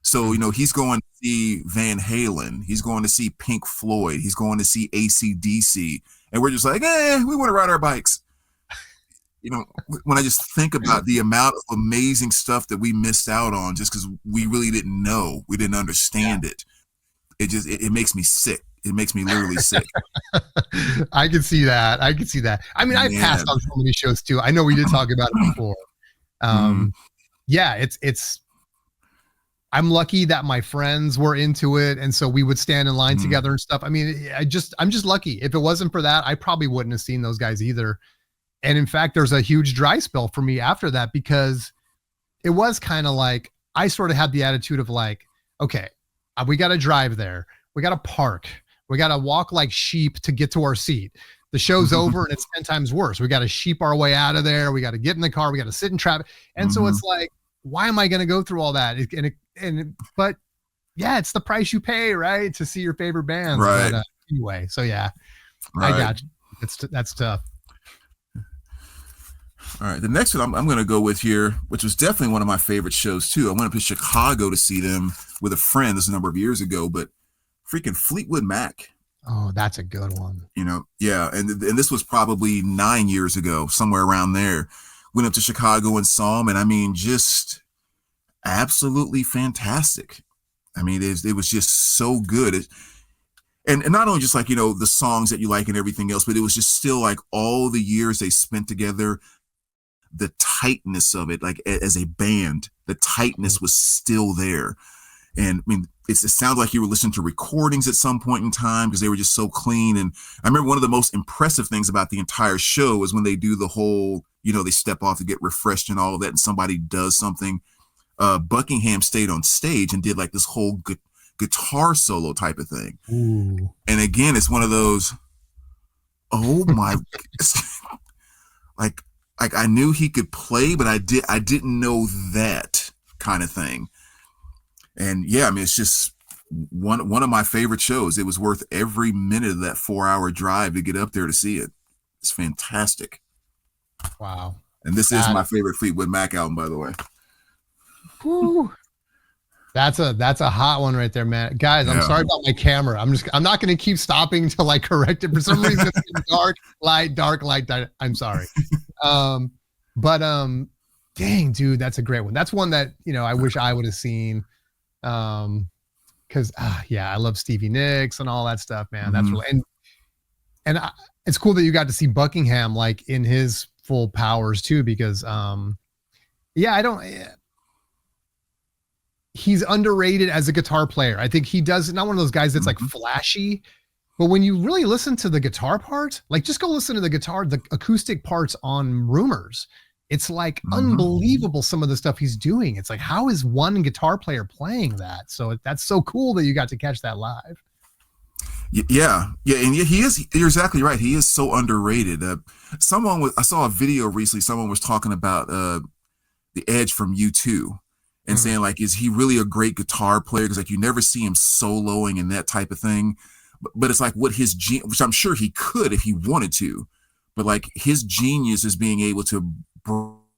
So, he's going to see Van Halen. He's going to see Pink Floyd. He's going to see AC/DC. And we're just like, we want to ride our bikes. When I just think about the amount of amazing stuff that we missed out on just because we really didn't know, we didn't understand it. It makes me sick. It makes me literally sick. I can see that. I mean, I passed on so many shows too. I know we did talk about it before. Yeah, it's I'm lucky that my friends were into it, and so we would stand in line together and stuff. I mean, I'm just lucky. If it wasn't for that, I probably wouldn't have seen those guys either. And in fact, there's a huge dry spell for me after that, because it was kind of like, I sort of had the attitude of like, okay, we got to drive there. We got to park. We got to walk like sheep to get to our seat. The show's over and it's 10 times worse. We got to sheep our way out of there. We got to get in the car. We got to sit in traffic. And so it's like, why am I going to go through all that? But yeah, it's the price you pay, right? To see your favorite bands. Right. But, anyway, so yeah, right. I got you. That's tough. All right. The next one I'm going to go with here, which was definitely one of my favorite shows too. I went up to Chicago to see them with a friend. This is a number of years ago, but freaking Fleetwood Mac. Oh, that's a good one. Yeah. And this was probably 9 years ago, somewhere around there. Went up to Chicago and saw them. And I mean, just absolutely fantastic. I mean, it was just so good. And not only just like, the songs that you like and everything else, but it was just still like all the years they spent together, the tightness of it, like as a band, the tightness was still there. And I mean, it sounds like you were listening to recordings at some point in time because they were just so clean. And I remember one of the most impressive things about the entire show is when they do the whole, they step off to get refreshed and all of that, and somebody does something. Buckingham stayed on stage and did like this whole guitar solo type of thing. Ooh. And again, it's one of those, oh my, like I knew he could play, but I didn't know that kind of thing. And yeah, I mean, it's just one of my favorite shows. It was worth every minute of that 4-hour drive to get up there to see it. It's fantastic. Wow. And this is my favorite Fleetwood Mac album, by the way. Whew. That's a hot one right there, man. Guys, I'm sorry about my camera. I'm not going to keep stopping to like correct it. For some reason, it's dark, light. I'm sorry. But dang, dude, that's a great one. That's one that, I wish I would have seen. Cause I love Stevie Nicks and all that stuff, man. That's really, and it's cool that you got to see Buckingham like in his full powers too, because, he's underrated as a guitar player. I think he does not one of those guys that's like flashy, but when you really listen to the guitar part, like just go listen to the acoustic parts on Rumors. It's like unbelievable some of the stuff he's doing. It's like, how is one guitar player playing that? So that's so cool that you got to catch that live. Yeah. And he is, you're exactly right. He is so underrated. I saw a video recently, someone was talking about the Edge from U2 and saying like, is he really a great guitar player? Because like you never see him soloing and that type of thing. But it's like what his which I'm sure he could if he wanted to, but like his genius is being able to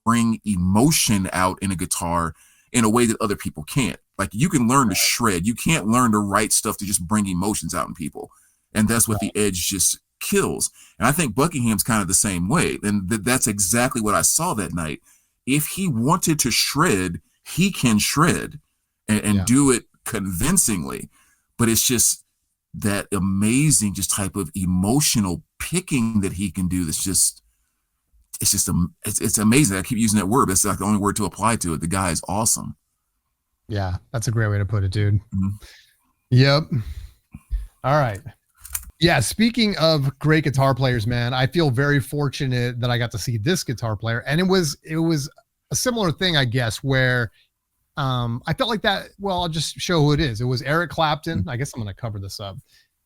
bring emotion out in a guitar in a way that other people can't. Like you can learn to shred. You can't learn to write stuff to just bring emotions out in people. And that's what the Edge just kills. And I think Buckingham's kind of the same way. And that's exactly what I saw that night. If he wanted to shred, he can shred and do it convincingly. But it's just that amazing just type of emotional picking that he can do. It's amazing. I keep using that word, but it's like the only word to apply to it. The guy is awesome. Yeah, that's a great way to put it, dude. Yep. All right. Yeah, speaking of great guitar players, man, I feel very fortunate that I got to see this guitar player. And it was a similar thing, I guess, where I felt like that. Well, I'll just show who it is. It was Eric Clapton. I guess I'm going to cover this up.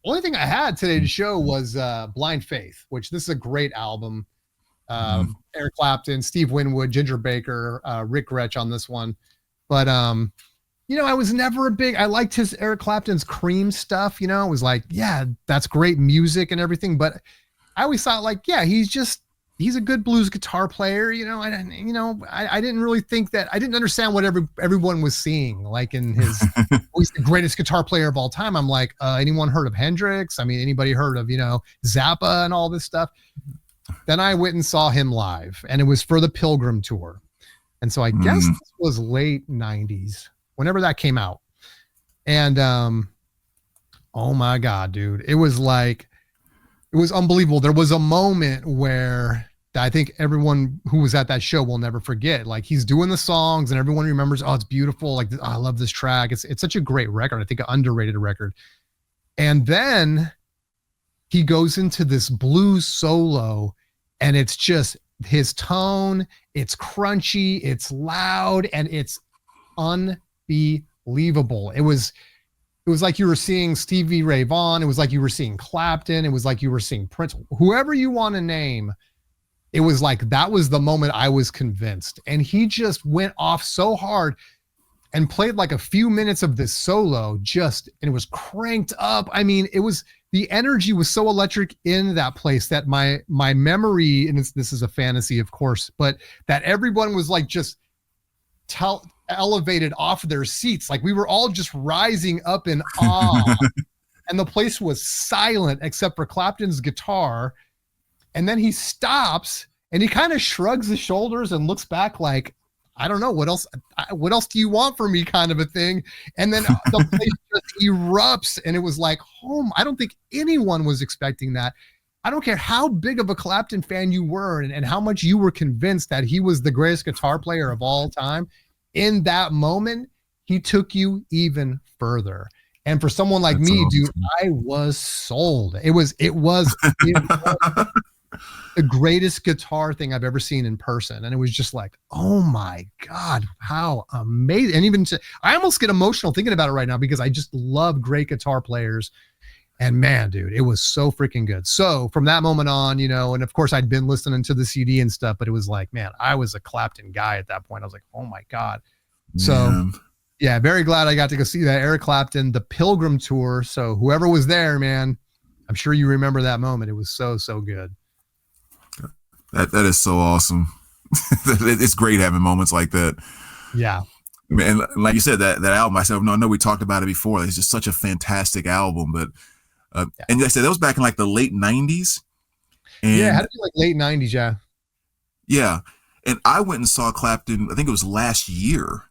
Only thing I had today to show was Blind Faith, which this is a great album. Eric Clapton, Steve Winwood, Ginger Baker, Rick Gretsch on this one. But, I was never I liked his Eric Clapton's Cream stuff. It was like, yeah, that's great music and everything. But I always thought like, yeah, he's a good blues guitar player. I didn't really think that. I didn't understand what everyone was seeing, like in his, he's the greatest guitar player of all time. I'm like, anyone heard of Hendrix? I mean, anybody heard of, Zappa and all this stuff? Then I went and saw him live, and it was for the Pilgrim tour. And so I guess this was late 90s, whenever that came out. And oh my God, dude, it was unbelievable. There was a moment where I think everyone who was at that show will never forget. Like he's doing the songs and everyone remembers, oh, it's beautiful. Like, I love this track. It's such a great record. I think an underrated record. And then he goes into this blues solo, and it's just his tone. It's crunchy, it's loud, and it's unbelievable. It was like you were seeing Stevie Ray Vaughan. It was like you were seeing Clapton. It was like you were seeing Prince, whoever you want to name. It was like, that was the moment I was convinced. And he just went off so hard and played like a few minutes of this solo and it was cranked up. I mean, the energy was so electric in that place that my memory, and this is a fantasy, of course, but that everyone was like just elevated off their seats. Like we were all just rising up in awe. And the place was silent except for Clapton's guitar. And then he stops and he kind of shrugs his shoulders and looks back like, I don't know, what else do you want from me, kind of a thing. And then the place just erupts, and it was like, I don't think anyone was expecting that. I don't care how big of a Clapton fan you were and how much you were convinced that he was the greatest guitar player of all time. In that moment, he took you even further. And for someone like That's me, dude, awesome. I was sold. It was the greatest guitar thing I've ever seen in person. And it was just like, oh my God, how amazing. And even I almost get emotional thinking about it right now because I just love great guitar players. And man, dude, it was so freaking good. So from that moment on, and of course I'd been listening to the CD and stuff, but it was like, man, I was a Clapton guy at that point. I was like, oh my God. So Yeah. yeah, very glad I got to go see that Eric Clapton, the Pilgrim Tour. So whoever was there, man, I'm sure you remember that moment. It was so, so good. That is so awesome. It's great having moments like that. Yeah. And like you said, that album, I know we talked about it before. It's just such a fantastic album. But Yeah. and like I said, that was back in like the late 90s. Yeah, it had And to be like late 90s, yeah. yeah. And I went and saw Clapton, I think it was last year,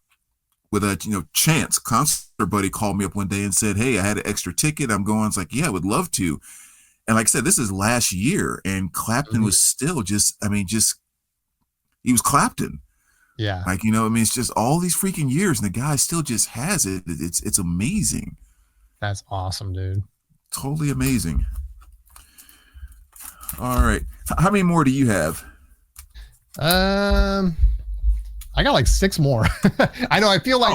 with a chance concert buddy called me up one day and said, "Hey, I had an extra ticket. I'm going." I was like, "Yeah, I would love to." And like I said, this is last year, and Clapton was still he was Clapton. Yeah. Like, it's just all these freaking years, and the guy still just has it. It's amazing. That's awesome, dude. Totally amazing. All right. How many more do you have? I got like 6 more. I know. I feel like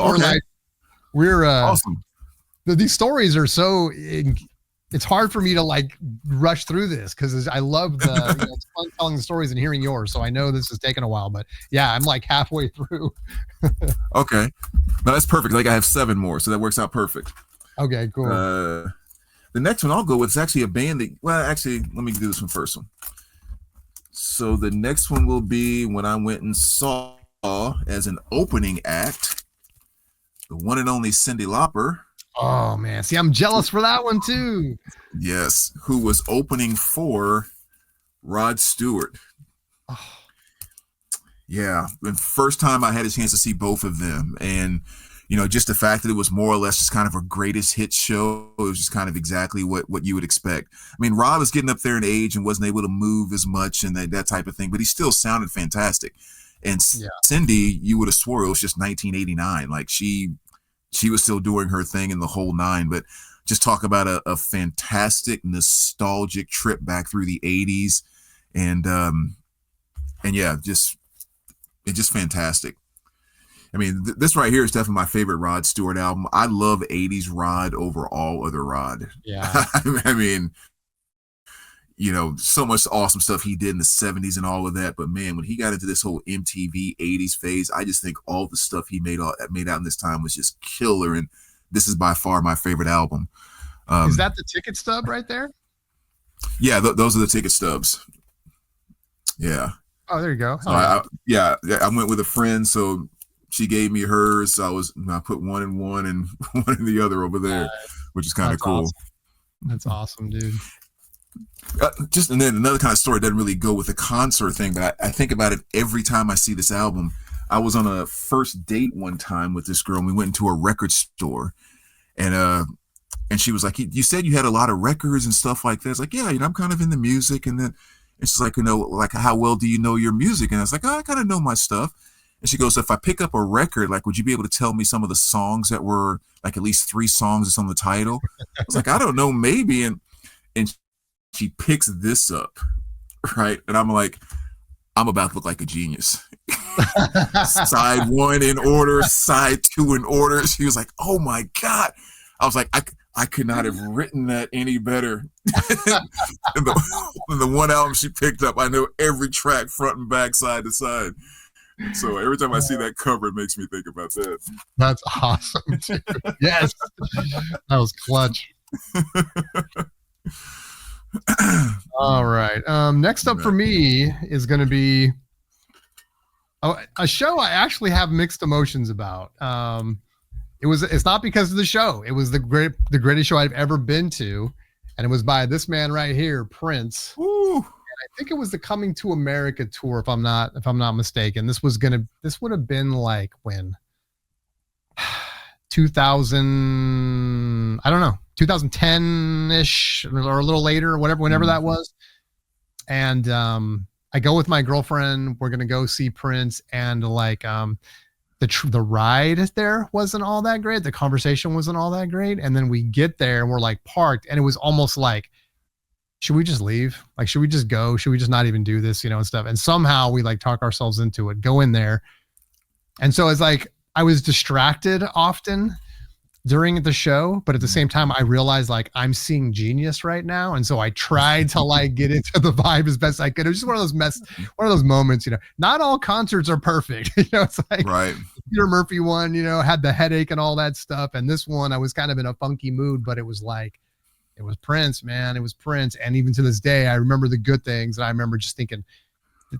we're awesome. These stories are so. It's hard for me to like rush through this because I love it's fun telling the stories and hearing yours. So I know this is taking a while, but yeah, I'm like halfway through. Okay, no, that's perfect. Like I have 7 more, so that works out perfect. Okay, cool. The next one I'll go with is actually a band that. Well, actually, let me do this one first. So the next one will be when I went and saw as an opening act the one and only Cyndi Lauper. Oh man, see, I'm jealous for that one too. Yes, who was opening for Rod Stewart. Oh. Yeah, the first time I had a chance to see both of them, and just the fact that it was more or less just kind of a greatest hits show. It was just kind of exactly what you would expect. I mean, Rod was getting up there in age and wasn't able to move as much and that type of thing, but he still sounded fantastic. And yeah. Cyndi, you would have swore it was just 1989. Like she was still doing her thing in the whole 9, but just talk about a fantastic nostalgic trip back through the 80s. And yeah, it's just fantastic. I mean, this right here is definitely my favorite Rod Stewart album. I love 80s Rod over all other Rod. Yeah. I mean, so much awesome stuff he did in the 70s and all of that. But man, when he got into this whole MTV 80s phase, I just think all the stuff he made out in this time was just killer. And this is by far my favorite album. Is that the ticket stub right there? Yeah, those are the ticket stubs. Yeah. Oh, there you go. So I went with a friend, so she gave me hers. So I put one in one and one in the other over there, which is kind of cool. Awesome. That's awesome, dude. And then another kind of story doesn't really go with the concert thing, but I think about it every time I see this album. I was on a first date one time with this girl, and we went into a record store, and she was like, "You said you had a lot of records and stuff like that." I was like, "Yeah, I'm kind of into music." And then she's like, like, "How well do you know your music?" And I was like, "Oh, I kind of know my stuff." And she goes, "If I pick up a record, like, would you be able to tell me some of the songs that were like at least 3 songs or some of the title?" I was like, "I don't know, maybe." And she picks this up, right? And I'm like, I'm about to look like a genius. Side 1 in order, side 2 in order. She was like, "Oh my God." I was like, I could not have written that any better. In the one album she picked up, I know every track front and back, side to side. So every time I see that cover, it makes me think about that. That's awesome, dude. Yes. That was clutch. All right. Next up for me is going to be a show I actually have mixed emotions about. It's not because of the show. It was the greatest show I've ever been to, and it was by this man right here, Prince. Ooh. I think it was the Coming to America tour, if I'm not mistaken. This would have been like when 2000, I don't know, 2010-ish or a little later, whenever that was. and I go with my girlfriend. We're gonna go see Prince, and like the ride there wasn't all that great. The conversation wasn't all that great, and then we get there and we're like parked, and it was almost like, should we just leave? Like, should we just go? Should we just not even do this, and stuff? And somehow we like talk ourselves into it, go in there. And so it's like I was distracted often during the show, but at the same time I realized like I'm seeing genius right now, and so I tried to like get into the vibe as best I could. It was just one of those moments. Not all concerts are perfect. It's like right. Peter Murphy one, had the headache and all that stuff, and this one I was kind of in a funky mood, but it was Prince, man. It was Prince, and even to this day I remember the good things, and I remember just thinking,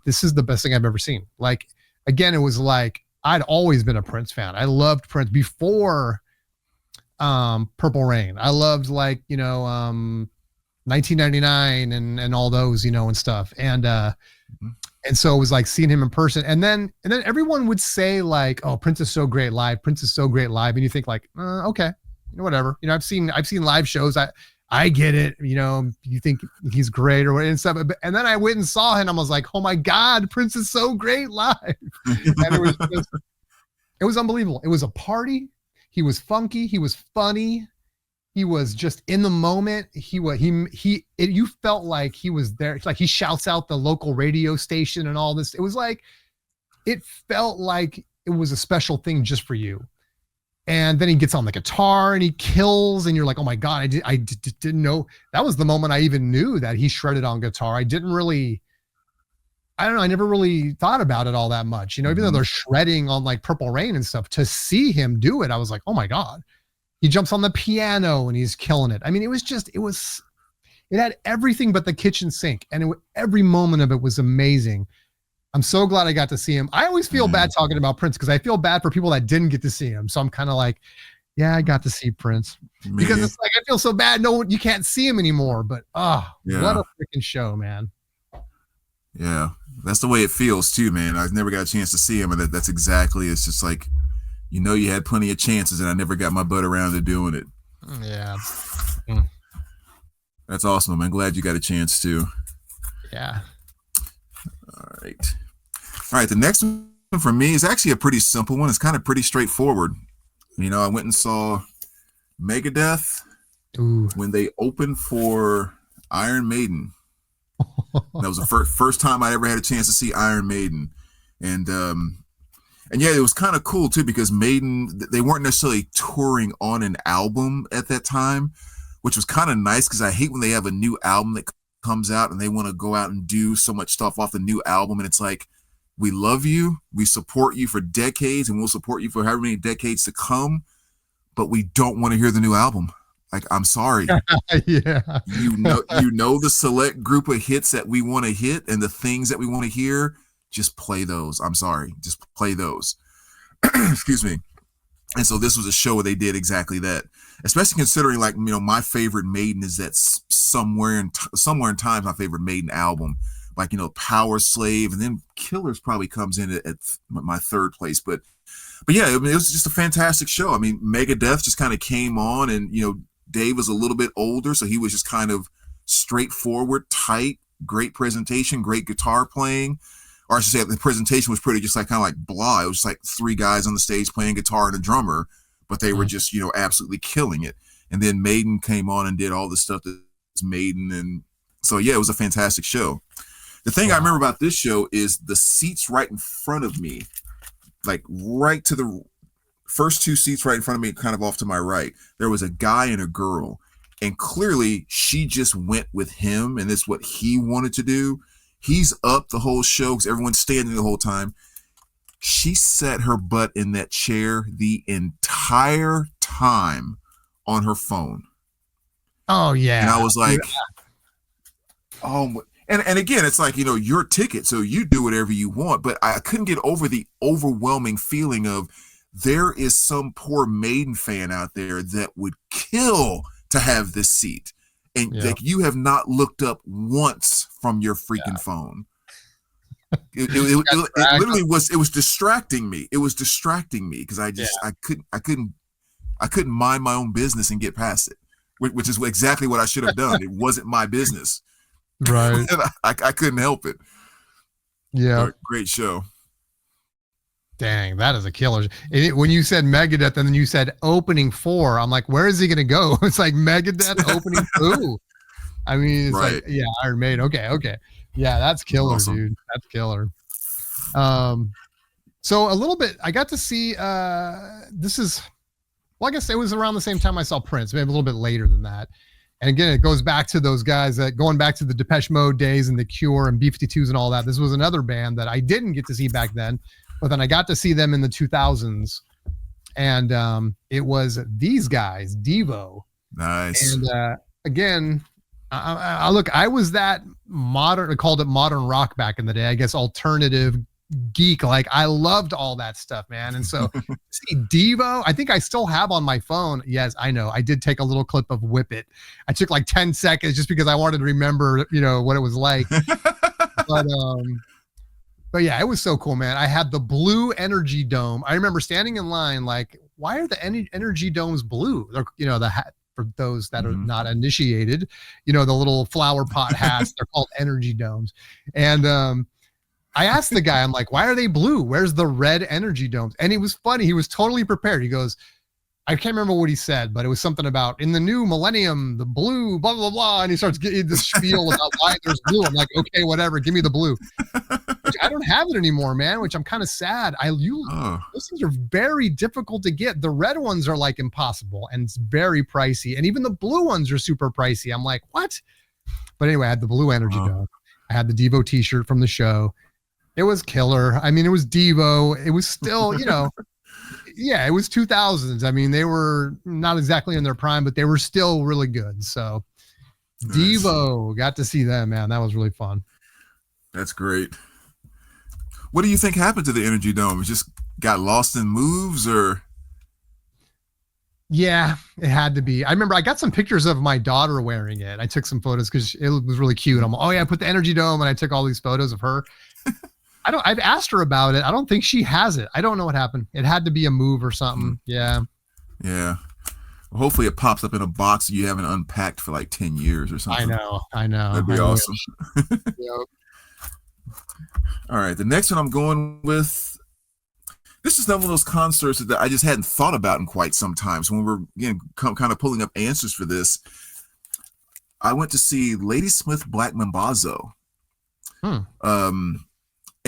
this is the best thing I've ever seen. Like, again, it was like I'd always been a Prince fan. I loved Prince before Purple Rain. I loved 1999 and all those, and stuff. And so it was like seeing him in person. And then everyone would say like, oh, Prince is so great live. Prince is so great live. And you think like, okay, whatever. I've seen live shows. I get it. You think he's great or what and stuff. And then I went and saw him and I was like, oh my God, Prince is so great live. And it was unbelievable. It was a party. He was funky. He was funny. He was just in the moment. You felt like he was there. It's like he shouts out the local radio station and all this. It felt like it was a special thing just for you. And then he gets on the guitar and he kills, and you're like, oh my God, I didn't know. That was the moment I even knew that he shredded on guitar. I don't know. I never really thought about it all that much, even though they're shredding on like Purple Rain and stuff. To see him do it, I was like, oh my God. He jumps on the piano and he's killing it. I mean, it had everything but the kitchen sink, and every moment of it was amazing. I'm so glad I got to see him. I always feel bad talking about Prince because I feel bad for people that didn't get to see him. So I'm kind of like, yeah, I got to see Prince because it's like, I feel so bad. No, you can't see him anymore, but what a freaking show, man. Yeah. That's the way it feels too, man. I've never got a chance to see him, and that's exactly. It's just like, you had plenty of chances, and I never got my butt around to doing it. Yeah, that's awesome. I'm glad you got a chance to. Yeah. All right. The next one for me is actually a pretty simple one. It's kind of pretty straightforward. I went and saw Megadeth when they opened for Iron Maiden. That was the first time I ever had a chance to see Iron Maiden. And yeah, it was kind of cool too, because Maiden, they weren't necessarily touring on an album at that time, which was kind of nice because I hate when they have a new album that comes out and they want to go out and do so much stuff off the new album. And it's like, we love you, we support you for decades, and we'll support you for however many decades to come, but we don't want to hear the new album. Like, I'm sorry. Yeah. You know the select group of hits that we want to hit and the things that we want to hear. Just play those. I'm sorry. Just play those. Excuse me. And so this was a show where they did exactly that. Especially considering, like, my favorite Maiden is that somewhere in time my favorite Maiden album. Like, Power Slave, and then Killers probably comes in at my third place. But yeah, it was just a fantastic show. I mean, Megadeth just kind of came on, and Dave was a little bit older, so he was just kind of straightforward, tight, great presentation, great guitar playing. Or I should say the presentation was pretty just like kind of like blah. It was just like three guys on the stage playing guitar and a drummer, but they were just, absolutely killing it. And then Maiden came on and did all the stuff that's Maiden. And so, yeah, it was a fantastic show. The thing I remember about this show is the seats right in front of me, like right to the first two seats right in front of me, kind of off to my right, there was a guy and a girl. And clearly she just went with him, and it's what he wanted to do. He's up the whole show because everyone's standing the whole time. She sat her butt in that chair the entire time on her phone. Oh, yeah. And I was like, oh, and again, it's like, your ticket, so you do whatever you want. But I couldn't get over the overwhelming feeling of there is some poor Maiden fan out there that would kill to have this seat. And like, you have not looked up once from your freaking phone. It literally was. It was distracting me. It was distracting me because I couldn't mind my own business and get past it, which is exactly what I should have done. It wasn't my business. Right. I couldn't help it. Yeah. But great show. Dang, that is a killer. When you said Megadeth and then you said opening 4, I'm like, where is he going to go? It's like Megadeth opening 2. I mean, it's like, Right. yeah, Iron Maiden. Okay. Yeah, that's killer, Awesome. dude. That's killer. So a little bit, I got to see, I guess it was around the same time I saw Prince, maybe a little bit later than that. And again, it goes back to those guys that going back to the Depeche Mode days and the Cure and B-52s and all that. This was another band that I didn't get to see back then, but then I got to see them in the 2000s. And it was these guys, Devo. Nice. And again, I was that modern, I called it modern rock back in the day, I guess alternative geek. Like I loved all that stuff, man. And so see Devo, I think I still have on my phone. Yes, I know. I did take a little clip of Whip It. I took like 10 seconds just because I wanted to remember, what it was like. But yeah, it was so cool, man. I had the blue energy dome. I remember standing in line like, why are the energy domes blue? They're, the hat for those that are not initiated, the little flower pot hats, they're called energy domes. And I asked the guy, I'm like, why are they blue? Where's the red energy domes? And he was funny. He was totally prepared. He goes, I can't remember what he said, but it was something about in the new millennium, the blue, blah, blah, blah. And he starts getting this spiel about why there's blue. I'm like, okay, whatever. Give me the blue. Which I don't have it anymore, man, which I'm kind of sad. Those things are very difficult to get. The red ones are like impossible and it's very pricey. And even the blue ones are super pricey. I'm like, what? But anyway, I had the blue energy dome. I had the Devo t-shirt from the show. It was killer. I mean, it was Devo. It was still, yeah, it was 2000s. I mean, they were not exactly in their prime, but they were still really good. So nice. Devo, got to see them, man. That was really fun. That's great. What do you think happened to the Energy Dome? It just got lost in moves or? Yeah, it had to be. I remember I got some pictures of my daughter wearing it. I took some photos because it was really cute. I'm like, oh yeah, I put the Energy Dome and I took all these photos of her. I've asked her about it. I don't think she has it. I don't know what happened. It had to be a move or something. Yeah. Yeah. Well, hopefully it pops up in a box you haven't unpacked for like 10 years or something. I know. That'd be awesome. Yep. All right. The next one I'm going with, this is one of those concerts that I just hadn't thought about in quite some time. So when we're kind of pulling up answers for this, I went to see Ladysmith Black Mambazo.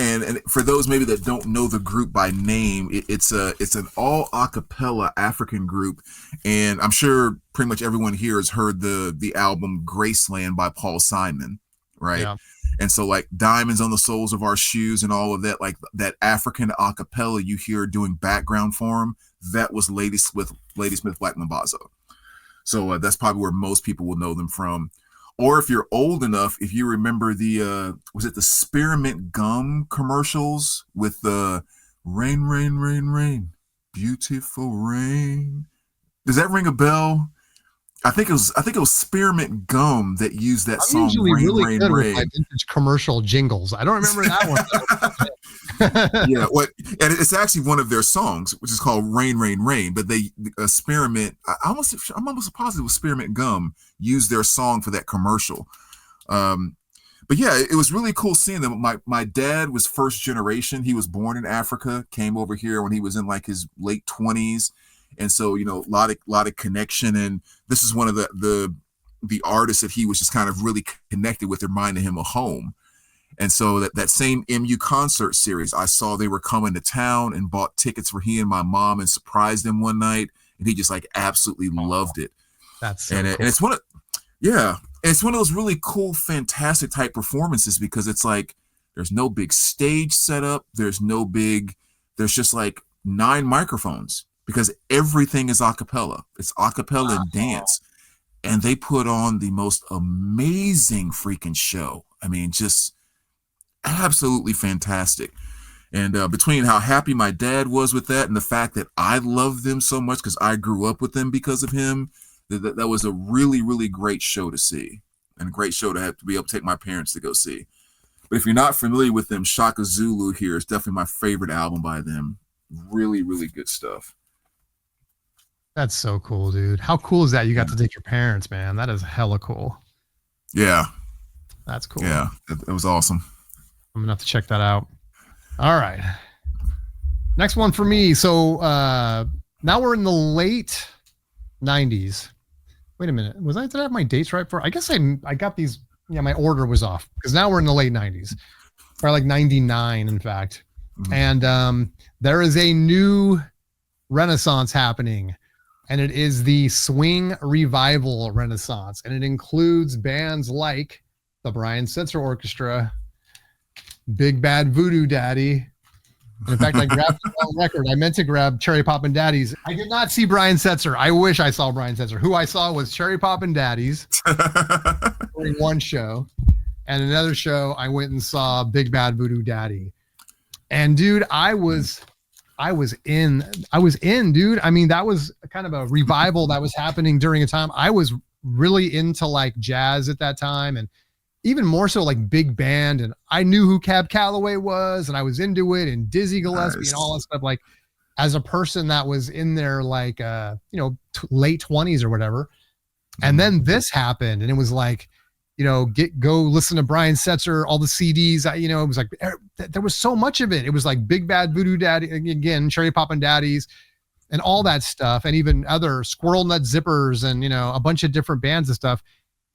And for those maybe that don't know the group by name, it's an all a cappella African group, and I'm sure pretty much everyone here has heard the album Graceland by Paul Simon, right? Yeah. And so like Diamonds on the Soles of Our Shoes and all of that, like that African a cappella you hear doing background for him, that was Ladysmith Black Mambazo. So that's probably where most people will know them from. Or if you're old enough, if you remember was it the Spearmint Gum commercials with the rain, rain, rain, rain, beautiful rain? Does that ring a bell? I think it was Spearmint Gum that used that song. Usually Rain, really rain, good rain. With my vintage commercial jingles. I don't remember that one. Yeah, and it's actually one of their songs, which is called Rain, Rain, Rain. But they Spearmint. I'm almost positive it was Spearmint Gum used their song for that commercial. But yeah, it was really cool seeing them. My dad was first generation. He was born in Africa, came over here when he was in like his late 20s. And so, a lot of connection. And this is one of the artists that he was just kind of really connected with, reminding him of home. And so that same MU concert series, I saw they were coming to town and bought tickets for he and my mom and surprised him one night. And he just like absolutely loved it. That's so cool. And it's it's one of those really cool, fantastic type performances because it's like there's no big stage setup. There's just like 9 microphones. Because everything is a cappella. It's a cappella and dance. And they put on the most amazing freaking show. I mean, just absolutely fantastic. And between how happy my dad was with that and the fact that I loved them so much because I grew up with them because of him, that was a really, really great show to see. And a great show to have to be able to take my parents to go see. But if you're not familiar with them, Shaka Zulu here is definitely my favorite album by them. Really, really good stuff. That's so cool, dude. How cool is that? You got to take your parents, man. That is hella cool. Yeah. That's cool. Yeah, it was awesome. I'm gonna have to check that out. All right. Next one for me. So now we're in the late 90s. Wait a minute. Did I have my dates right for? I guess I got these. Yeah, my order was off because now we're in the late 90s. Or like 99, in fact. Mm-hmm. And there is a new renaissance happening. And it is the swing revival renaissance. And it includes bands like the Brian Setzer Orchestra, Big Bad Voodoo Daddy. And in fact, I grabbed the wrong record. I meant to grab Cherry Poppin' Daddies. I did not see Brian Setzer. I wish I saw Brian Setzer. Who I saw was Cherry Poppin' Daddies during one show. And another show, I went and saw Big Bad Voodoo Daddy. And dude, I was in, dude. I mean, that was kind of a revival that was happening during a time. I was really into like jazz at that time, and even more so like big band. And I knew who Cab Calloway was, and I was into it, and Dizzy Gillespie and all that stuff. Like as a person that was in their like, late 20s or whatever. And then this happened, and it was like, go listen to Brian Setzer, all the CDs. It was like, there was so much of it. It was like Big Bad Voodoo Daddy, again, Cherry Poppin' Daddies, and all that stuff, and even other Squirrel Nut Zippers, and a bunch of different bands and stuff.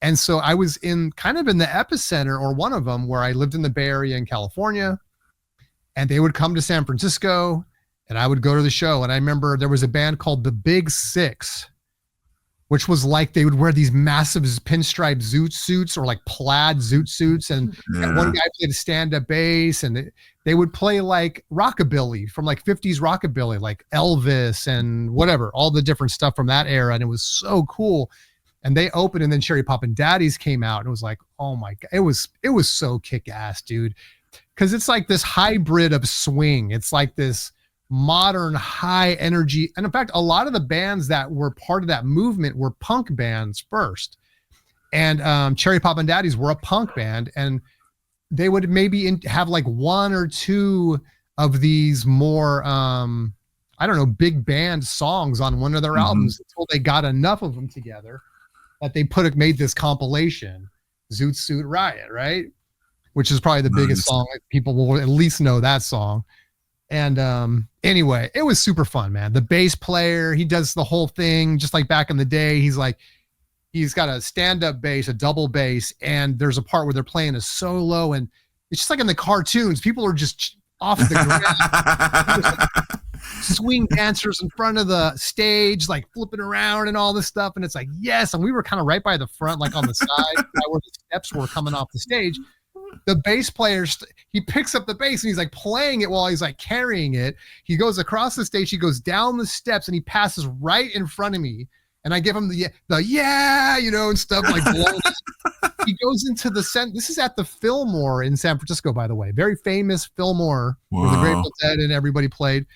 And so I was in the epicenter, or one of them, where I lived in the Bay Area in California, and they would come to San Francisco, and I would go to the show. And I remember there was a band called the Big Six, which was like they would wear these massive pinstripe zoot suits, or like plaid zoot suits. And one guy played a stand-up bass, and they would play like rockabilly from like 50s rockabilly, like Elvis and whatever, all the different stuff from that era. And it was so cool. And they opened, and then Cherry Poppin' Daddies came out, and it was like, oh my God, it was so kick-ass, dude. Cause it's like this hybrid of swing. It's like this modern high energy. And in fact, a lot of the bands that were part of that movement were punk bands first. And Cherry Poppin' Daddies were a punk band, and they would maybe have like one or two of these more, big band songs on one of their albums until they got enough of them together that they made this compilation, Zoot Suit Riot, right? Which is probably the biggest song. People will at least know that song. And anyway, it was super fun, man. The bass player, he does the whole thing just like back in the day. He's got a stand-up bass, a double bass, and there's a part where they're playing a solo, and it's just like in the cartoons. People are just off the ground. Swing dancers in front of the stage, like flipping around and all this stuff. And it's like, yes. And we were kind of right by the front, like on the side where the steps were coming off the stage. The bass player, he picks up the bass, and he's like playing it while he's like carrying it. He goes across the stage, he goes down the steps, and he passes right in front of me. And I give him the yeah, and stuff like he goes into the This is at the Fillmore in San Francisco, by the way. Very famous Fillmore, where the Grateful Dead and everybody played.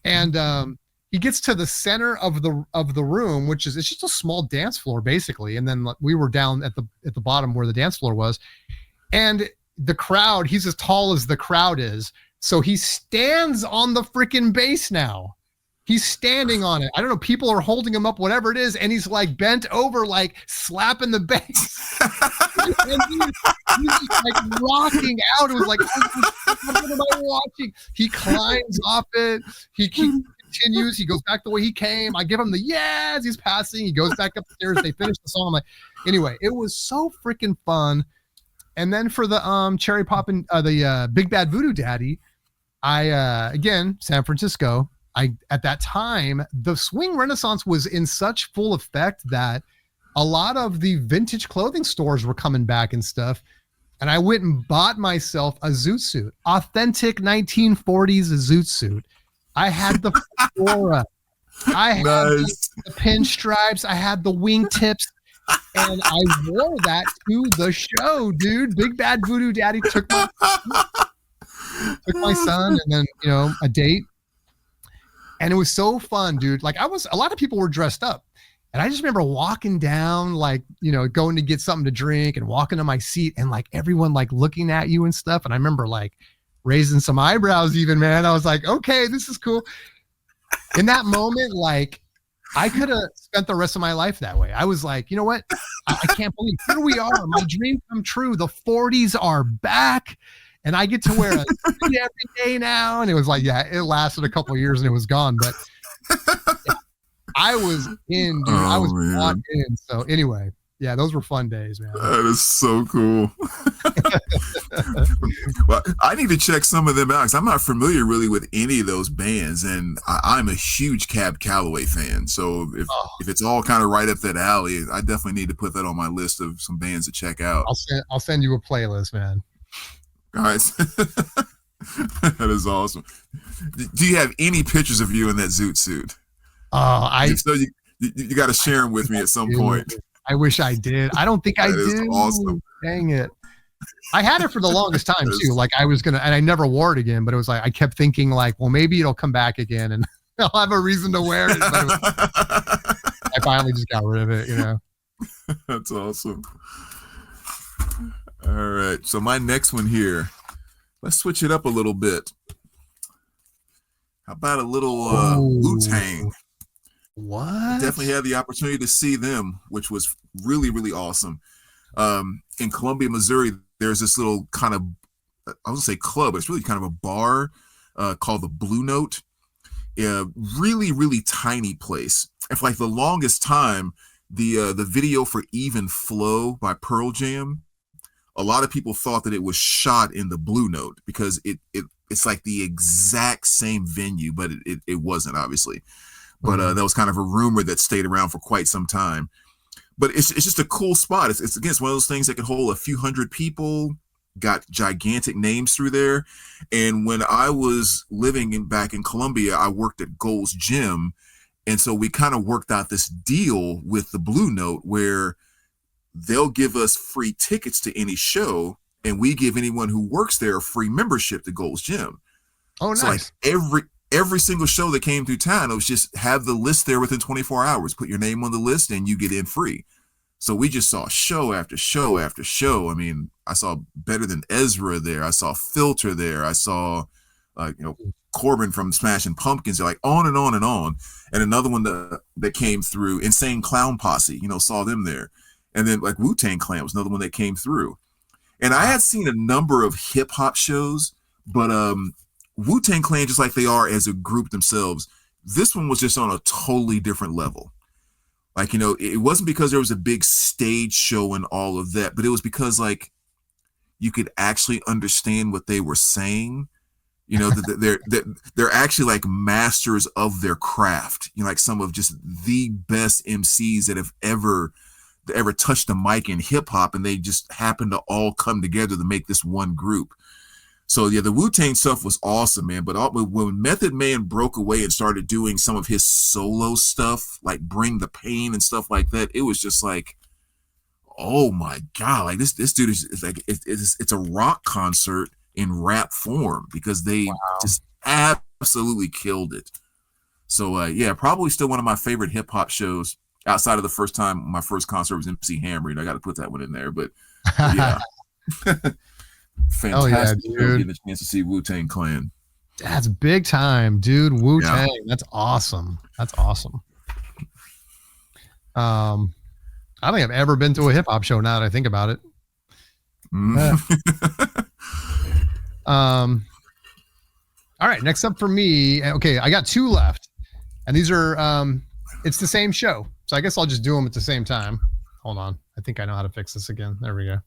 And he gets to the center of the room, it's just a small dance floor basically. And then we were down at the bottom where the dance floor was. And the crowd, he's as tall as the crowd is. So he stands on the freaking bass now. He's standing on it. I don't know. People are holding him up, whatever it is. And he's like bent over, like slapping the bass. And he's just like rocking out. It was like, what am I watching? He climbs off it. He continues. He goes back the way he came. I give him the yes. He's passing. He goes back upstairs. They finish the song. I'm like, anyway, it was so freaking fun. And then for the Cherry Poppin', the Big Bad Voodoo Daddy, again, San Francisco, at that time, the swing renaissance was in such full effect that a lot of the vintage clothing stores were coming back and stuff. And I went and bought myself a zoot suit, authentic 1940s zoot suit. I had the fedora. I had the pinstripes. I had the wingtips. And I wore that to the show, dude. Big Bad Voodoo Daddy took my son, and then, a date. And it was so fun, dude. Like a lot of people were dressed up. And I just remember walking down, like, going to get something to drink and walking to my seat, and like everyone like looking at you and stuff. And I remember like raising some eyebrows even, man. I was like, okay, this is cool. In that moment, like, I could have spent the rest of my life that way. I was like, you know what? I can't believe here we are. My dream come true. The 40s are back. And I get to wear a suit every day now. And it was like, yeah, it lasted a couple of years and it was gone. But yeah, I was in, dude. I was bought in. So anyway, yeah, those were fun days, man. That is so cool. Well, I need to check some of them out because I'm not familiar really with any of those bands, and I'm a huge Cab Calloway fan. So if it's all kind of right up that alley, I definitely need to put that on my list of some bands to check out. I'll send you a playlist, man. All right. That is awesome. Do you have any pictures of you in that zoot suit? So you got to share them with me at some point. I wish I did. I don't think I did. Awesome. Dang it. I had it for the longest time too. Like I was and I never wore it again, but it was like, I kept thinking like, well, maybe it'll come back again and I'll have a reason to wear it. I finally just got rid of it, you know? That's awesome. All right. So my next one here, let's switch it up a little bit. How about a little Wu-Tang? What? Definitely had the opportunity to see them, which was really, really awesome. In Columbia, Missouri, there's this little kind of, I would say club, but it's really kind of a bar called the Blue Note. Really, really tiny place. And for like the longest time, the video for Even Flow by Pearl Jam, a lot of people thought that it was shot in the Blue Note because it's like the exact same venue, but it wasn't, obviously. But that was kind of a rumor that stayed around for quite some time. But it's just a cool spot. It's again, it's one of those things that can hold a few hundred people, got gigantic names through there. And when I was living back in Columbia, I worked at Gold's Gym. And so we kind of worked out this deal with the Blue Note where they'll give us free tickets to any show, and we give anyone who works there a free membership to Gold's Gym. Oh, nice. So like every single show that came through town, it was just have the list there within 24 hours. Put your name on the list and you get in free. So we just saw show after show after show. I mean, I saw Better Than Ezra there. I saw Filter there. I saw, Corbin from Smashing Pumpkins. They're like on and on and on. And another one that came through, Insane Clown Posse, saw them there. And then like Wu-Tang Clan was another one that came through. And I had seen a number of hip hop shows, but Wu-Tang Clan, just like they are as a group themselves, this one was just on a totally different level. Like, it wasn't because there was a big stage show and all of that, but it was because like you could actually understand what they were saying. They're actually like masters of their craft. Like some of just the best MCs that have ever touched the mic in hip hop, and they just happen to all come together to make this one group. So yeah, the Wu-Tang stuff was awesome, man. But when Method Man broke away and started doing some of his solo stuff, like Bring the Pain and stuff like that, it was just like, oh my God, like this dude is like, it's a rock concert in rap form because they just absolutely killed it. So yeah, probably still one of my favorite hip hop shows outside of the first time my first concert was MC Hammer. I got to put that one in there, but yeah. Fantastic. Oh, yeah, getting a chance to see Wu-Tang Clan. That's big time, dude. Wu-Tang. Yeah. That's awesome. I don't think I've ever been to a hip hop show now that I think about it. All right, next up for me. Okay, I got two left, and these are it's the same show, so I guess I'll just do them at the same time. Hold on, I think I know how to fix this again. There we go.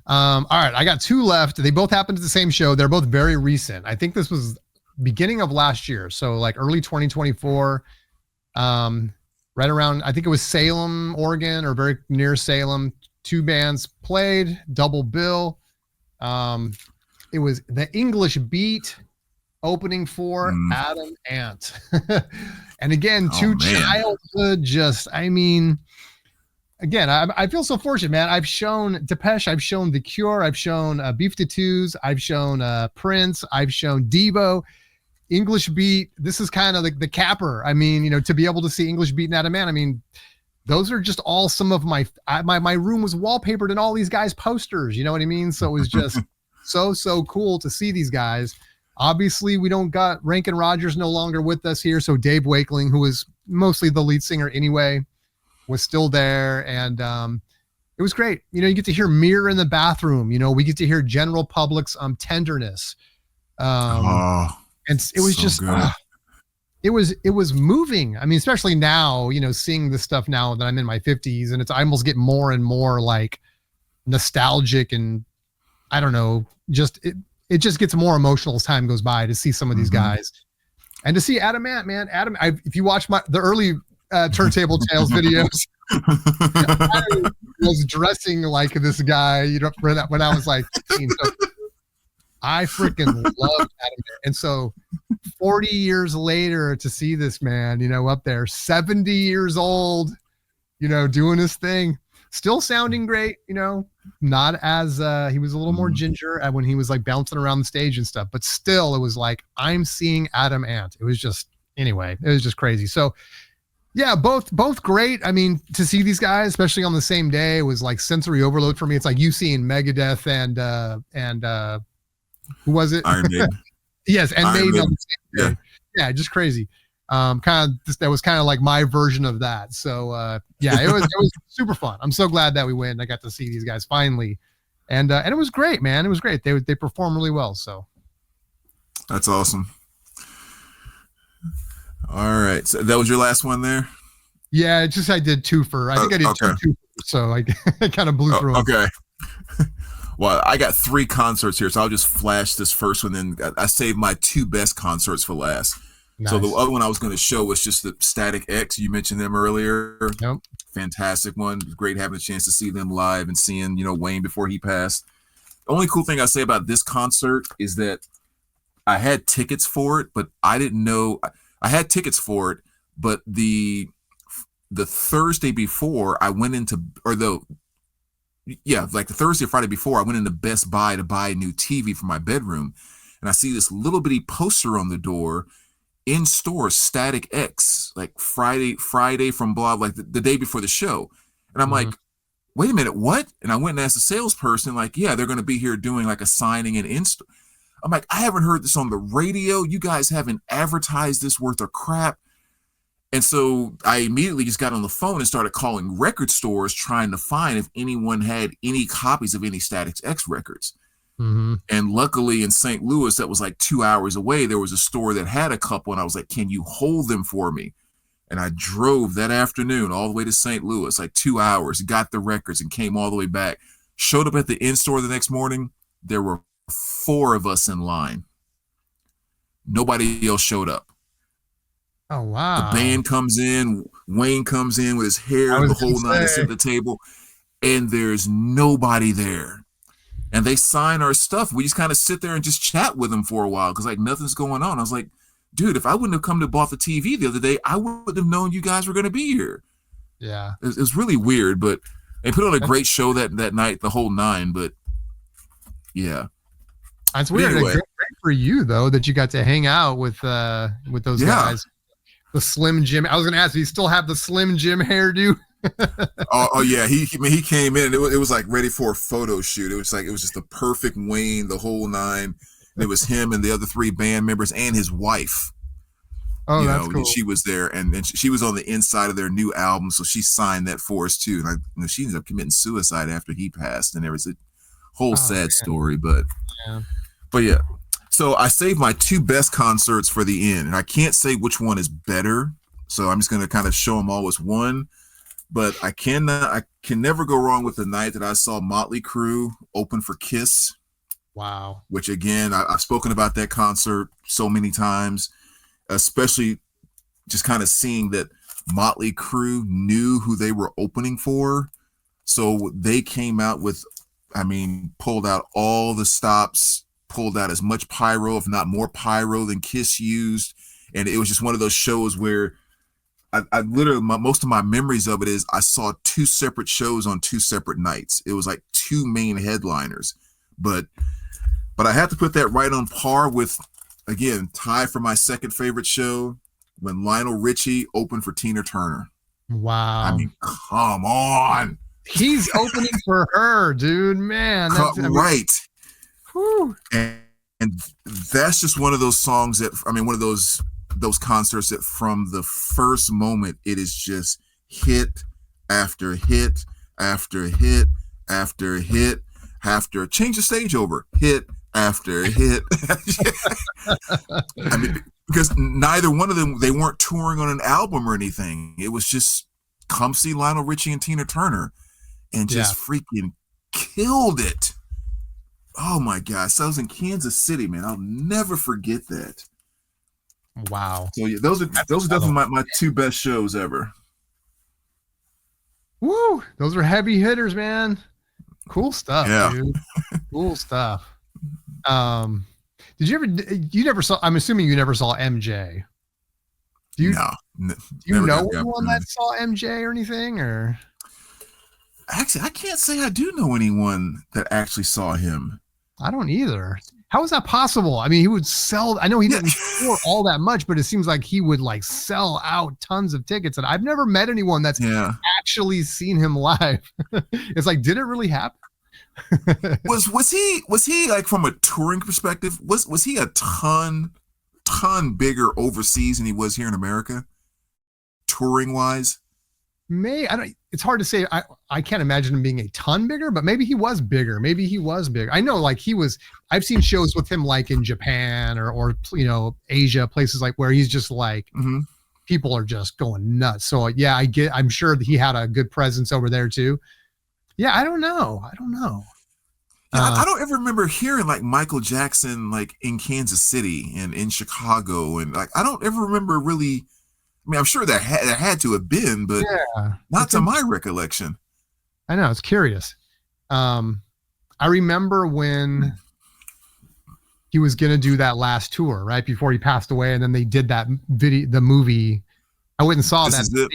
All right, I got two left. They both happened at the same show. They're both very recent. I think this was beginning of last year, so like early 2024. Right around, I think it was Salem, Oregon, or very near Salem. Two bands played, double bill. It was the English Beat opening for Adam Ant. And again, childhood, again, I feel so fortunate, man. I've shown Depeche, I've shown The Cure, I've shown Beef Tattoos, I've shown Prince, I've shown Devo. English Beat, this is kind of the capper. I mean, to be able to see English Beat and Adam Ant, I mean, those are just all some of my room was wallpapered in all these guys' posters. You know what I mean? So it was just so cool to see these guys. Obviously, we don't got Rankin Rogers no longer with us here. So Dave Wakeling, who was mostly the lead singer anyway, was still there, and it was great. You get to hear Mirror in the Bathroom. We get to hear General Public's Tenderness. Oh, And it was so just good. it was moving. I mean, especially now, seeing this stuff now that I'm in my 50s, and I almost get more and more like nostalgic, and I don't know, just it just gets more emotional as time goes by to see some of these guys. And to see Adam Ant, man, if you watch the early Turntable Tales videos, I was dressing like this guy, when I was like 15. So I freaking loved Adam Ant. And so 40 years later to see this man, up there, 70 years old, doing his thing, still sounding great, not as he was a little more ginger when he was like bouncing around the stage and stuff, but still it was like, I'm seeing Adam Ant. It was just crazy. So yeah, both great. I mean, to see these guys, especially on the same day, was like sensory overload for me. It's like you seeing Megadeth and who was it? Iron Maiden. Yes, and Maiden on the same day. Yeah. Yeah, just crazy. That was kind of like my version of that. So yeah, it was super fun. I'm so glad that we went. I got to see these guys finally, and it was great, man. It was great. They performed really well. So that's awesome. All right, so that was your last one there. Yeah, it's just I did two. I think I did two, so I kind of blew through. Okay. Well, I got 3 concerts here, so I'll just flash this first one. Then I saved my 2 best concerts for last. Nice. So the other one I was going to show was just the Static X. You mentioned them earlier. Yep. Fantastic one. Great having a chance to see them live and seeing, Wayne before he passed. The only cool thing I say about this concert is that I had tickets for it, but I didn't know I had tickets for it. But the Thursday before I went into, like the Thursday or Friday before, I went into Best Buy to buy a new TV for my bedroom, and I see this little bitty poster on the door, in store, Static X, like Friday from blah, like the day before the show. And I'm like, wait a minute, what? And I went and asked the salesperson, like, yeah, they're going to be here doing like a signing and in-store. I'm like, I haven't heard this on the radio. You guys haven't advertised this worth of crap. And so I immediately just got on the phone and started calling record stores trying to find if anyone had any copies of any Static X records. And luckily in St. Louis, that was like 2 hours away, there was a store that had a couple, and I was like, can you hold them for me? And I drove that afternoon all the way to St. Louis, like 2 hours, got the records and came all the way back. Showed up at the in-store the next morning. There were 4 of us in line. Nobody else showed up. Oh, wow. The band comes in, Wayne comes in with his hair, the whole night, at the table, and there's nobody there. And they sign our stuff. We just kind of sit there and just chat with them for a while because like nothing's going on. I was like, dude, if I wouldn't have come to bought the TV the other day, I wouldn't have known you guys were going to be here. Yeah. It was really weird, but they put on a great show that night, the whole 9. But yeah. That's weird. Anyway. Great for you though, that you got to hang out with those guys. The Slim Jim. I was going to ask, do you still have the Slim Jim hairdo? oh yeah, he came in and it was like ready for a photo shoot. It was just the perfect Wayne, the whole 9. And it was him and the other 3 band members and his wife. Oh, that's cool. She was there, and she was on the inside of their new album, so she signed that for us too. And she ended up committing suicide after he passed, and there was a whole sad story. But yeah. So I saved my 2 best concerts for the end, and I can't say which one is better. So I'm just going to kind of show them all as one. But I can never go wrong with the night that I saw Motley Crue open for Kiss. Wow. Which again, I've spoken about that concert so many times, especially just kind of seeing that Motley Crue knew who they were opening for. So they came out with, pulled out all the stops, pulled out as much pyro, if not more pyro than Kiss used. And it was just one of those shows where I literally, most of my memories of it is I saw 2 separate shows on 2 separate nights. It was like 2 main headliners, but I had to put that right on par with, again, tie for my second favorite show when Lionel Richie opened for Tina Turner. Wow. Come on. He's opening for her, dude, man. Right. Whew. And that's just one of those songs that, one of those those concerts that from the first moment it is just hit after hit after hit after hit after change the stage over hit after hit. I mean, because neither one of them, they weren't touring on an album or anything. It was just come see Lionel Richie and Tina Turner and just freaking killed it. Oh my gosh. So I was in Kansas City, man. I'll never forget that. Wow. So yeah, those are definitely my two best shows ever. Woo! Those are heavy hitters, man. Cool stuff, dude. Cool stuff. Did you ever? You never saw? I'm assuming you never saw MJ. Do you? Do you know anyone that saw MJ or anything? Or actually, I can't say I do know anyone that actually saw him. I don't either. How is that possible? I mean, he would sell. I know he didn't tour all that much, but it seems like he would like sell out tons of tickets. And I've never met anyone that's actually seen him live. It's like, did it really happen? was he like from a touring perspective? Was he a ton bigger overseas than he was here in America, touring wise? It's hard to say. I can't imagine him being a ton bigger, but maybe he was bigger. I know like I've seen shows with him like in Japan or Asia, places like where he's just like people are just going nuts. So yeah, I'm sure that he had a good presence over there too. Yeah, I don't know. Yeah, I don't ever remember hearing like Michael Jackson like in Kansas City and in Chicago, and like I don't ever remember really. I mean, I'm sure there had to have been, but not to my recollection. I know, it's curious. I remember when he was gonna do that last tour right before he passed away, and then they did that the movie. I went and saw that.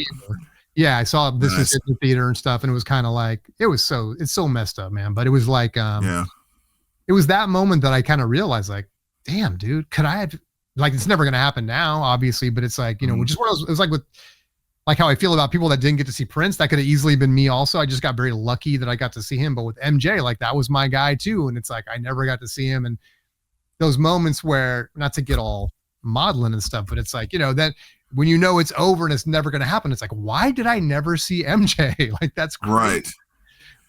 Yeah, I saw this was in the theater and stuff, and it was kind of like it's so messed up, man. But it was like it was that moment that I kind of realized, like, damn, dude, could I have like it's never gonna happen now, obviously, but it's like, just one of those, it was like with like how I feel about people that didn't get to see Prince. That could have easily been me also. I just got very lucky that I got to see him. But with MJ, like that was my guy too. And it's like I never got to see him. And those moments where, not to get all maudlin and stuff, but it's like, that when it's over and it's never going to happen, it's like, why did I never see MJ? Like that's crazy. Right.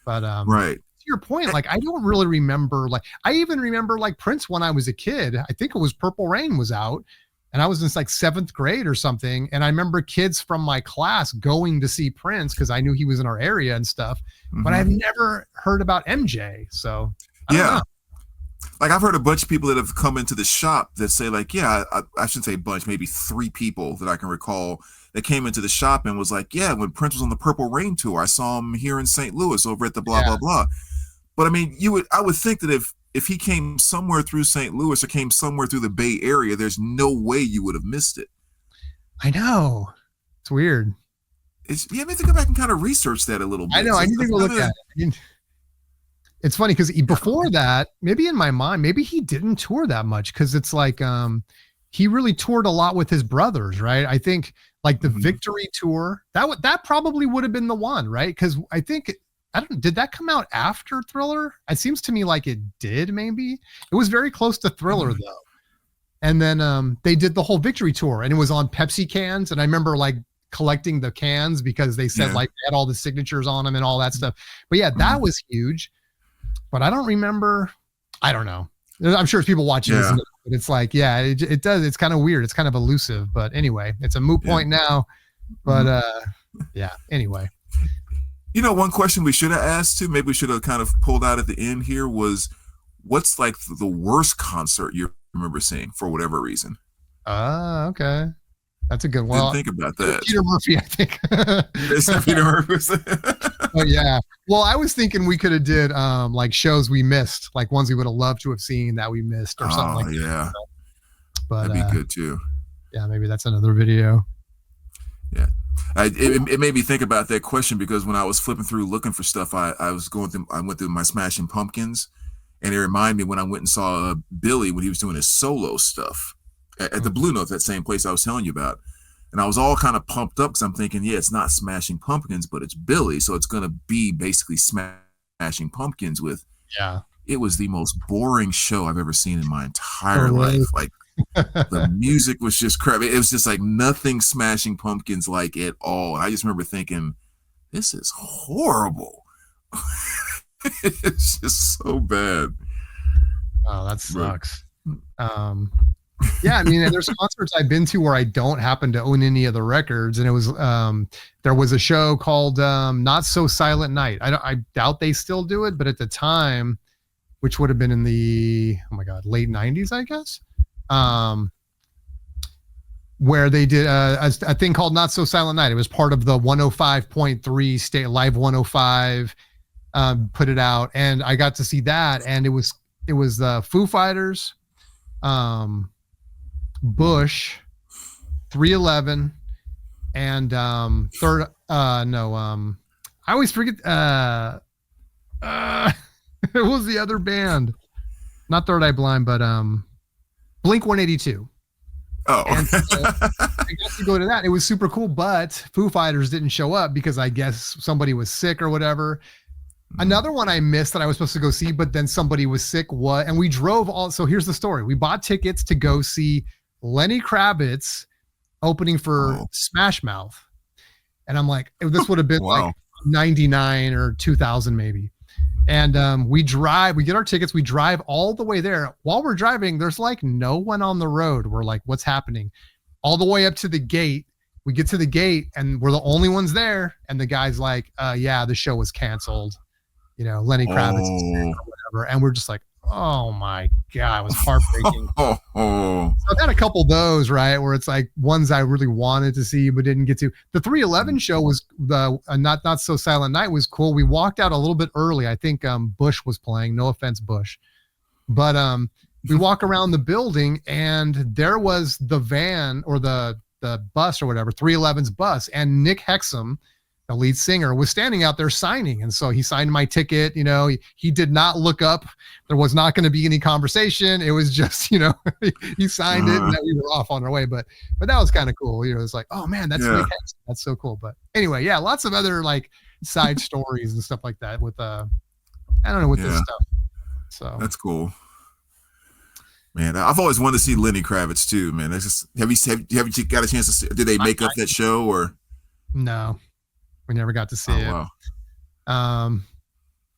But right. To your point, like I don't really remember, like I even remember like Prince when I was a kid. I think it was Purple Rain was out and I was in like 7th grade or something. And I remember kids from my class going to see Prince because I knew he was in our area and stuff, but I've never heard about MJ. So I don't know. Like I've heard a bunch of people that have come into the shop that say like, yeah, I shouldn't say a bunch, maybe 3 people that I can recall that came into the shop and was like, yeah, when Prince was on the Purple Rain tour, I saw him here in St. Louis over at the blah, blah, blah. But I mean, I would think that if he came somewhere through St. Louis or came somewhere through the Bay Area, there's no way you would have missed it. I know. It's weird. I have to go back and kind of research that a little bit. I know. I need to go look at it. I mean, it's funny because before that, maybe in my mind, maybe he didn't tour that much because it's like he really toured a lot with his brothers, right? I think like the Victory tour, that probably would have been the one, right? Because I think did that come out after Thriller? It seems to me like it did. Maybe it was very close to Thriller though. And then they did the whole Victory tour, and it was on Pepsi cans. And I remember like collecting the cans because they said like they had all the signatures on them and all that stuff. But yeah, that was huge. But I don't remember. I don't know. I'm sure people watching this, but it's like, it does. It's kind of weird. It's kind of elusive. But anyway, it's a moot point now. But anyway. One question we should have asked too, maybe we should have kind of pulled out at the end here was, what's like the worst concert you remember seeing for whatever reason? Okay. That's a good one. Didn't think about that. Peter Murphy, I think. It's Peter Murphy. Oh yeah. Well, I was thinking we could have did like shows we missed, like ones we would have loved to have seen that we missed or something like that. Yeah. But that'd be good too. Yeah, maybe that's another video. Yeah. It made me think about that question because when I was flipping through looking for stuff, I went through my Smashing Pumpkins, and it reminded me when I went and saw Billy when he was doing his solo stuff at the Blue Note, that same place I was telling you about. And I was all kind of pumped up because I'm thinking, it's not Smashing Pumpkins, but it's Billy. So it's going to be basically Smashing Pumpkins with, it was the most boring show I've ever seen in my entire life. Like The music was just crap. It was just like nothing Smashing Pumpkins like at all. And I just remember thinking, this is horrible. It's just so bad. Oh, that sucks. Yeah, I mean, there's concerts I've been to where I don't happen to own any of the records, and it was there was a show called Not So Silent Night. I doubt they still do it, but at the time, which would have been in the late '90s, I guess, where they did a thing called Not So Silent Night. It was part of the 105.3 state live 105 put it out, and I got to see that, and it was the Foo Fighters, Bush, 311, and third I always forget it was the other band, not Third Eye Blind, but Blink 182. Oh, and so I got to go to that. It was super cool, but Foo Fighters didn't show up because I guess somebody was sick or whatever. Another one I missed that I was supposed to go see, but then somebody was sick. And we drove all. So here's the story: we bought tickets to go see Lenny Kravitz opening for Smash Mouth, and I'm like, this would have been like 99 or 2000 maybe. And we get our tickets, we drive all the way there. While we're driving, there's like no one on the road. We're like, what's happening? All the way up to the gate. We get to the gate and we're the only ones there. And the guy's like, yeah, the show was canceled. Lenny Kravitz or whatever. And we're just like, oh my God, it was heartbreaking. So I've had a couple of those, right, where it's like ones I really wanted to see but didn't get to. The 311 show was the Not So Silent Night was cool. We walked out a little bit early. I think Bush was playing. No offense, Bush. But we walk around the building and there was the van or the bus or whatever, 311's bus, and Nick Hexum, the lead singer, was standing out there signing. And so he signed my ticket. He did not look up. There was not going to be any conversation. It was just, he signed it and then we were off on our way. But that was kind of cool. It's like, oh man, that's Nick Hexum. That's so cool. But anyway, yeah, lots of other like side stories and stuff like that with I don't know, with this stuff. So that's cool. Man, I've always wanted to see Lenny Kravitz too, man. That's just have you got a chance to see? Did they make up that show or? No. We never got to see it. Wow.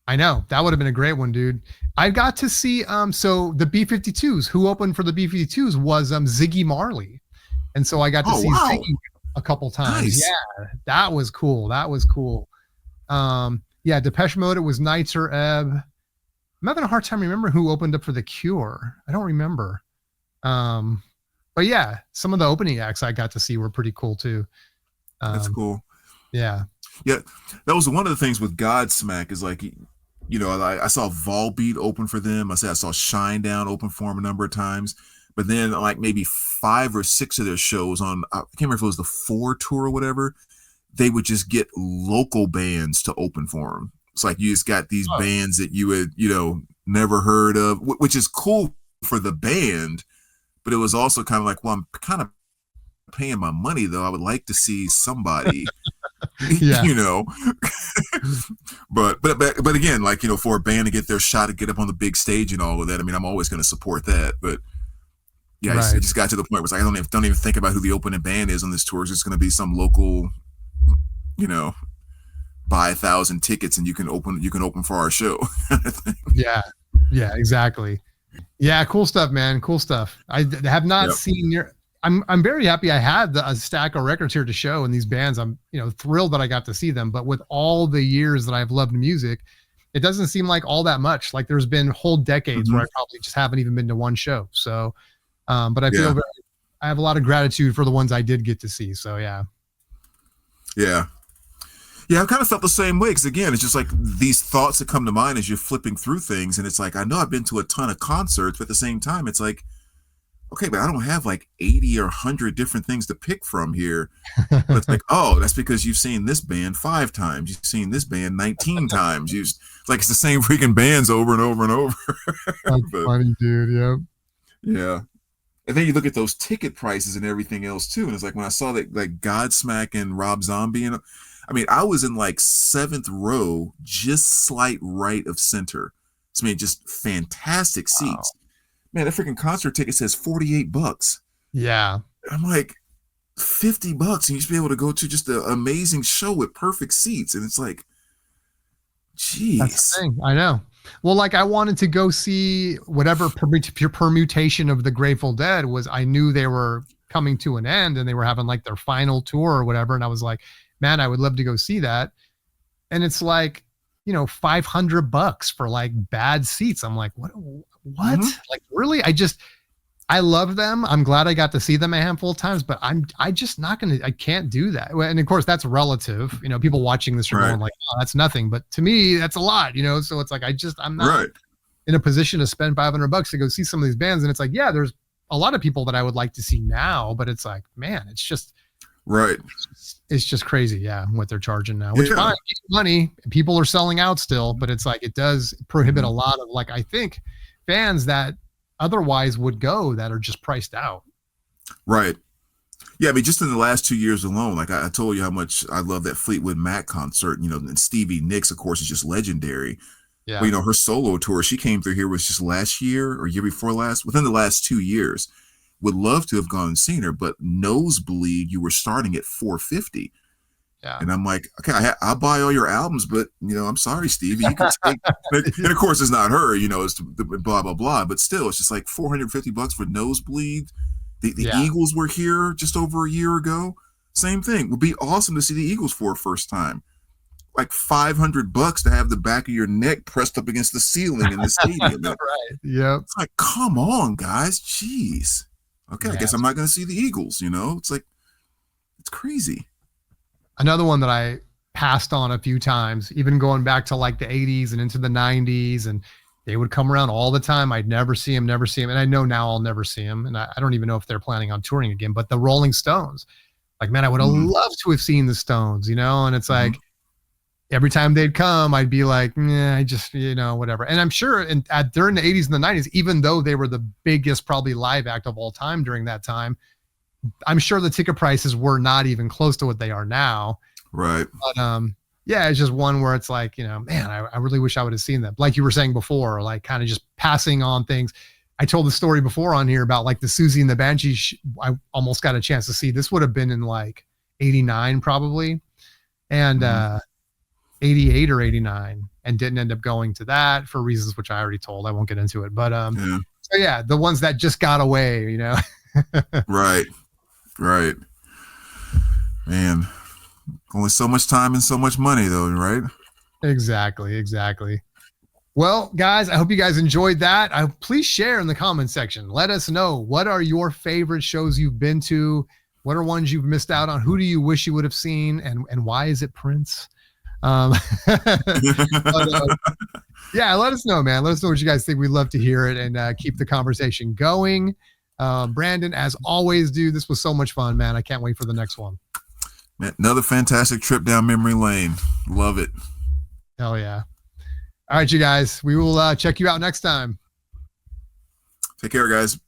I know that would have been a great one, dude. I got to see so the B-52s. Who opened for the B-52s was Ziggy Marley, and so I got to see Ziggy a couple times. Nice. Yeah, that was cool. Yeah, Depeche Mode. It was Nights or Ebb. I'm having a hard time remembering who opened up for The Cure. I don't remember. But yeah, some of the opening acts I got to see were pretty cool too. That's cool. Yeah. Yeah, that was one of the things with Godsmack is like, I saw Volbeat open for them. I saw Shinedown open for them a number of times. But then like maybe 5 or 6 of their shows on, I can't remember if it was the 4 tour or whatever, they would just get local bands to open for them. It's like you just got these bands that you had, never heard of, which is cool for the band. But it was also kind of like, well, I'm kind of paying my money though. I would like to see somebody. Yeah. but again, like, for a band to get their shot to get up on the big stage and all of that, I mean, I'm always going to support that. But yeah, right. It just got to the point where it's like, I don't even think about who the opening band is on this tour. It's just going to be some local, buy 1,000 tickets and you can open for our show. Yeah, exactly. Yeah, cool stuff, man. Cool stuff. I have not seen your. I'm very happy I had a stack of records here to show, and these bands, I'm thrilled that I got to see them. But with all the years that I've loved music, it doesn't seem like all that much. Like there's been whole decades where I probably just haven't even been to one show. So, but I feel I have a lot of gratitude for the ones I did get to see. So yeah. Yeah, I kind of felt the same way because again, it's just like these thoughts that come to mind as you're flipping through things, and it's like I know I've been to a ton of concerts, but at the same time, it's like, okay, but I don't have like 80 or 100 different things to pick from here. But it's like, oh, that's because you've seen this band 5 times. You've seen this band 19 times. It's like it's the same freaking bands over and over and over. That's funny, dude. Yep. Yeah. And then you look at those ticket prices and everything else too. And it's like when I saw that like Godsmack and Rob Zombie, and I mean, I was in like 7th row, just slight right of center. So, I mean, just fantastic seats. Wow. man, that freaking concert ticket says $48. Yeah. I'm like, $50 and you should be able to go to just an amazing show with perfect seats. And it's like, That's the jeez. thing. I know. Well, like I wanted to go see whatever permutation of the Grateful Dead was. I knew they were coming to an end and they were having like their final tour or whatever. And I was like, man, I would love to go see that. And it's like, $500 for like bad seats. I'm like, what? Mm-hmm. Like, really? I love them. I'm glad I got to see them a handful of times, but I just not gonna. I can't do that. And of course, that's relative. People watching this are Right. going like, "Oh, that's nothing," but to me, that's a lot. So it's like I'm not Right. in a position to spend $500 to go see some of these bands, and it's like, yeah, there's a lot of people that I would like to see now, but it's like, man, Right. it's just crazy, yeah, what they're charging now. Which Yeah. fine, money, people are selling out still, but it's like it does prohibit a lot of like I think fans that otherwise would go that are just priced out. Right. Yeah, I mean, just in the last 2 years alone, like I told you how much I love that Fleetwood Mac concert, and Stevie Nicks, of course, is just legendary. Yeah. But, her solo tour, she came through here was just last year or year before last, within the last 2 years. Would love to have gone and seen her, but nosebleed, you were starting at $450. Yeah. And I'm like, okay, I'll buy all your albums, but I'm sorry, Stevie, you can take. And of course, it's not her, it's blah blah blah. But still, it's just like $450 for nosebleed. The Yeah. Eagles were here just over a year ago. Same thing. Would be awesome to see the Eagles for a first time. Like $500 to have the back of your neck pressed up against the ceiling in the stadium. Right. Yep. It's like, come on, guys, jeez. Okay, I guess I'm not going to see the Eagles. It's like, it's crazy. Another one that I passed on a few times, even going back to like the 80s and into the 90s, and they would come around all the time. I'd never see them. And I know now I'll never see them. And I don't even know if they're planning on touring again, but the Rolling Stones, like, man, I would have loved to have seen the Stones, and it's like every time they'd come, I'd be like, I just, whatever. And I'm sure during the 80s and the 90s, even though they were the biggest probably live act of all time during that time, I'm sure the ticket prices were not even close to what they are now. Right. But yeah, it's just one where it's like, man, I really wish I would have seen them. Like you were saying before, like kind of just passing on things. I told the story before on here about like the Susie and the Banshees. I almost got a chance to see. This would have been in like 89 probably, and 88 or 89, and didn't end up going to that for reasons which I already told. I won't get into it. But so yeah, the ones that just got away, Right. Right. Man, only so much time and so much money though, right? Exactly. Well, guys, I hope you guys enjoyed that. Please share in the comment section. Let us know, what are your favorite shows you've been to? What are ones you've missed out on? Who do you wish you would have seen? And why is it Prince? But, yeah, let us know, man. Let us know what you guys think. We'd love to hear it and keep the conversation going. Brandon, as always, dude, this was so much fun, man. I can't wait for the next one. Man, another fantastic trip down memory lane. Love it. Hell yeah. All right, you guys, we will check you out next time. Take care, guys.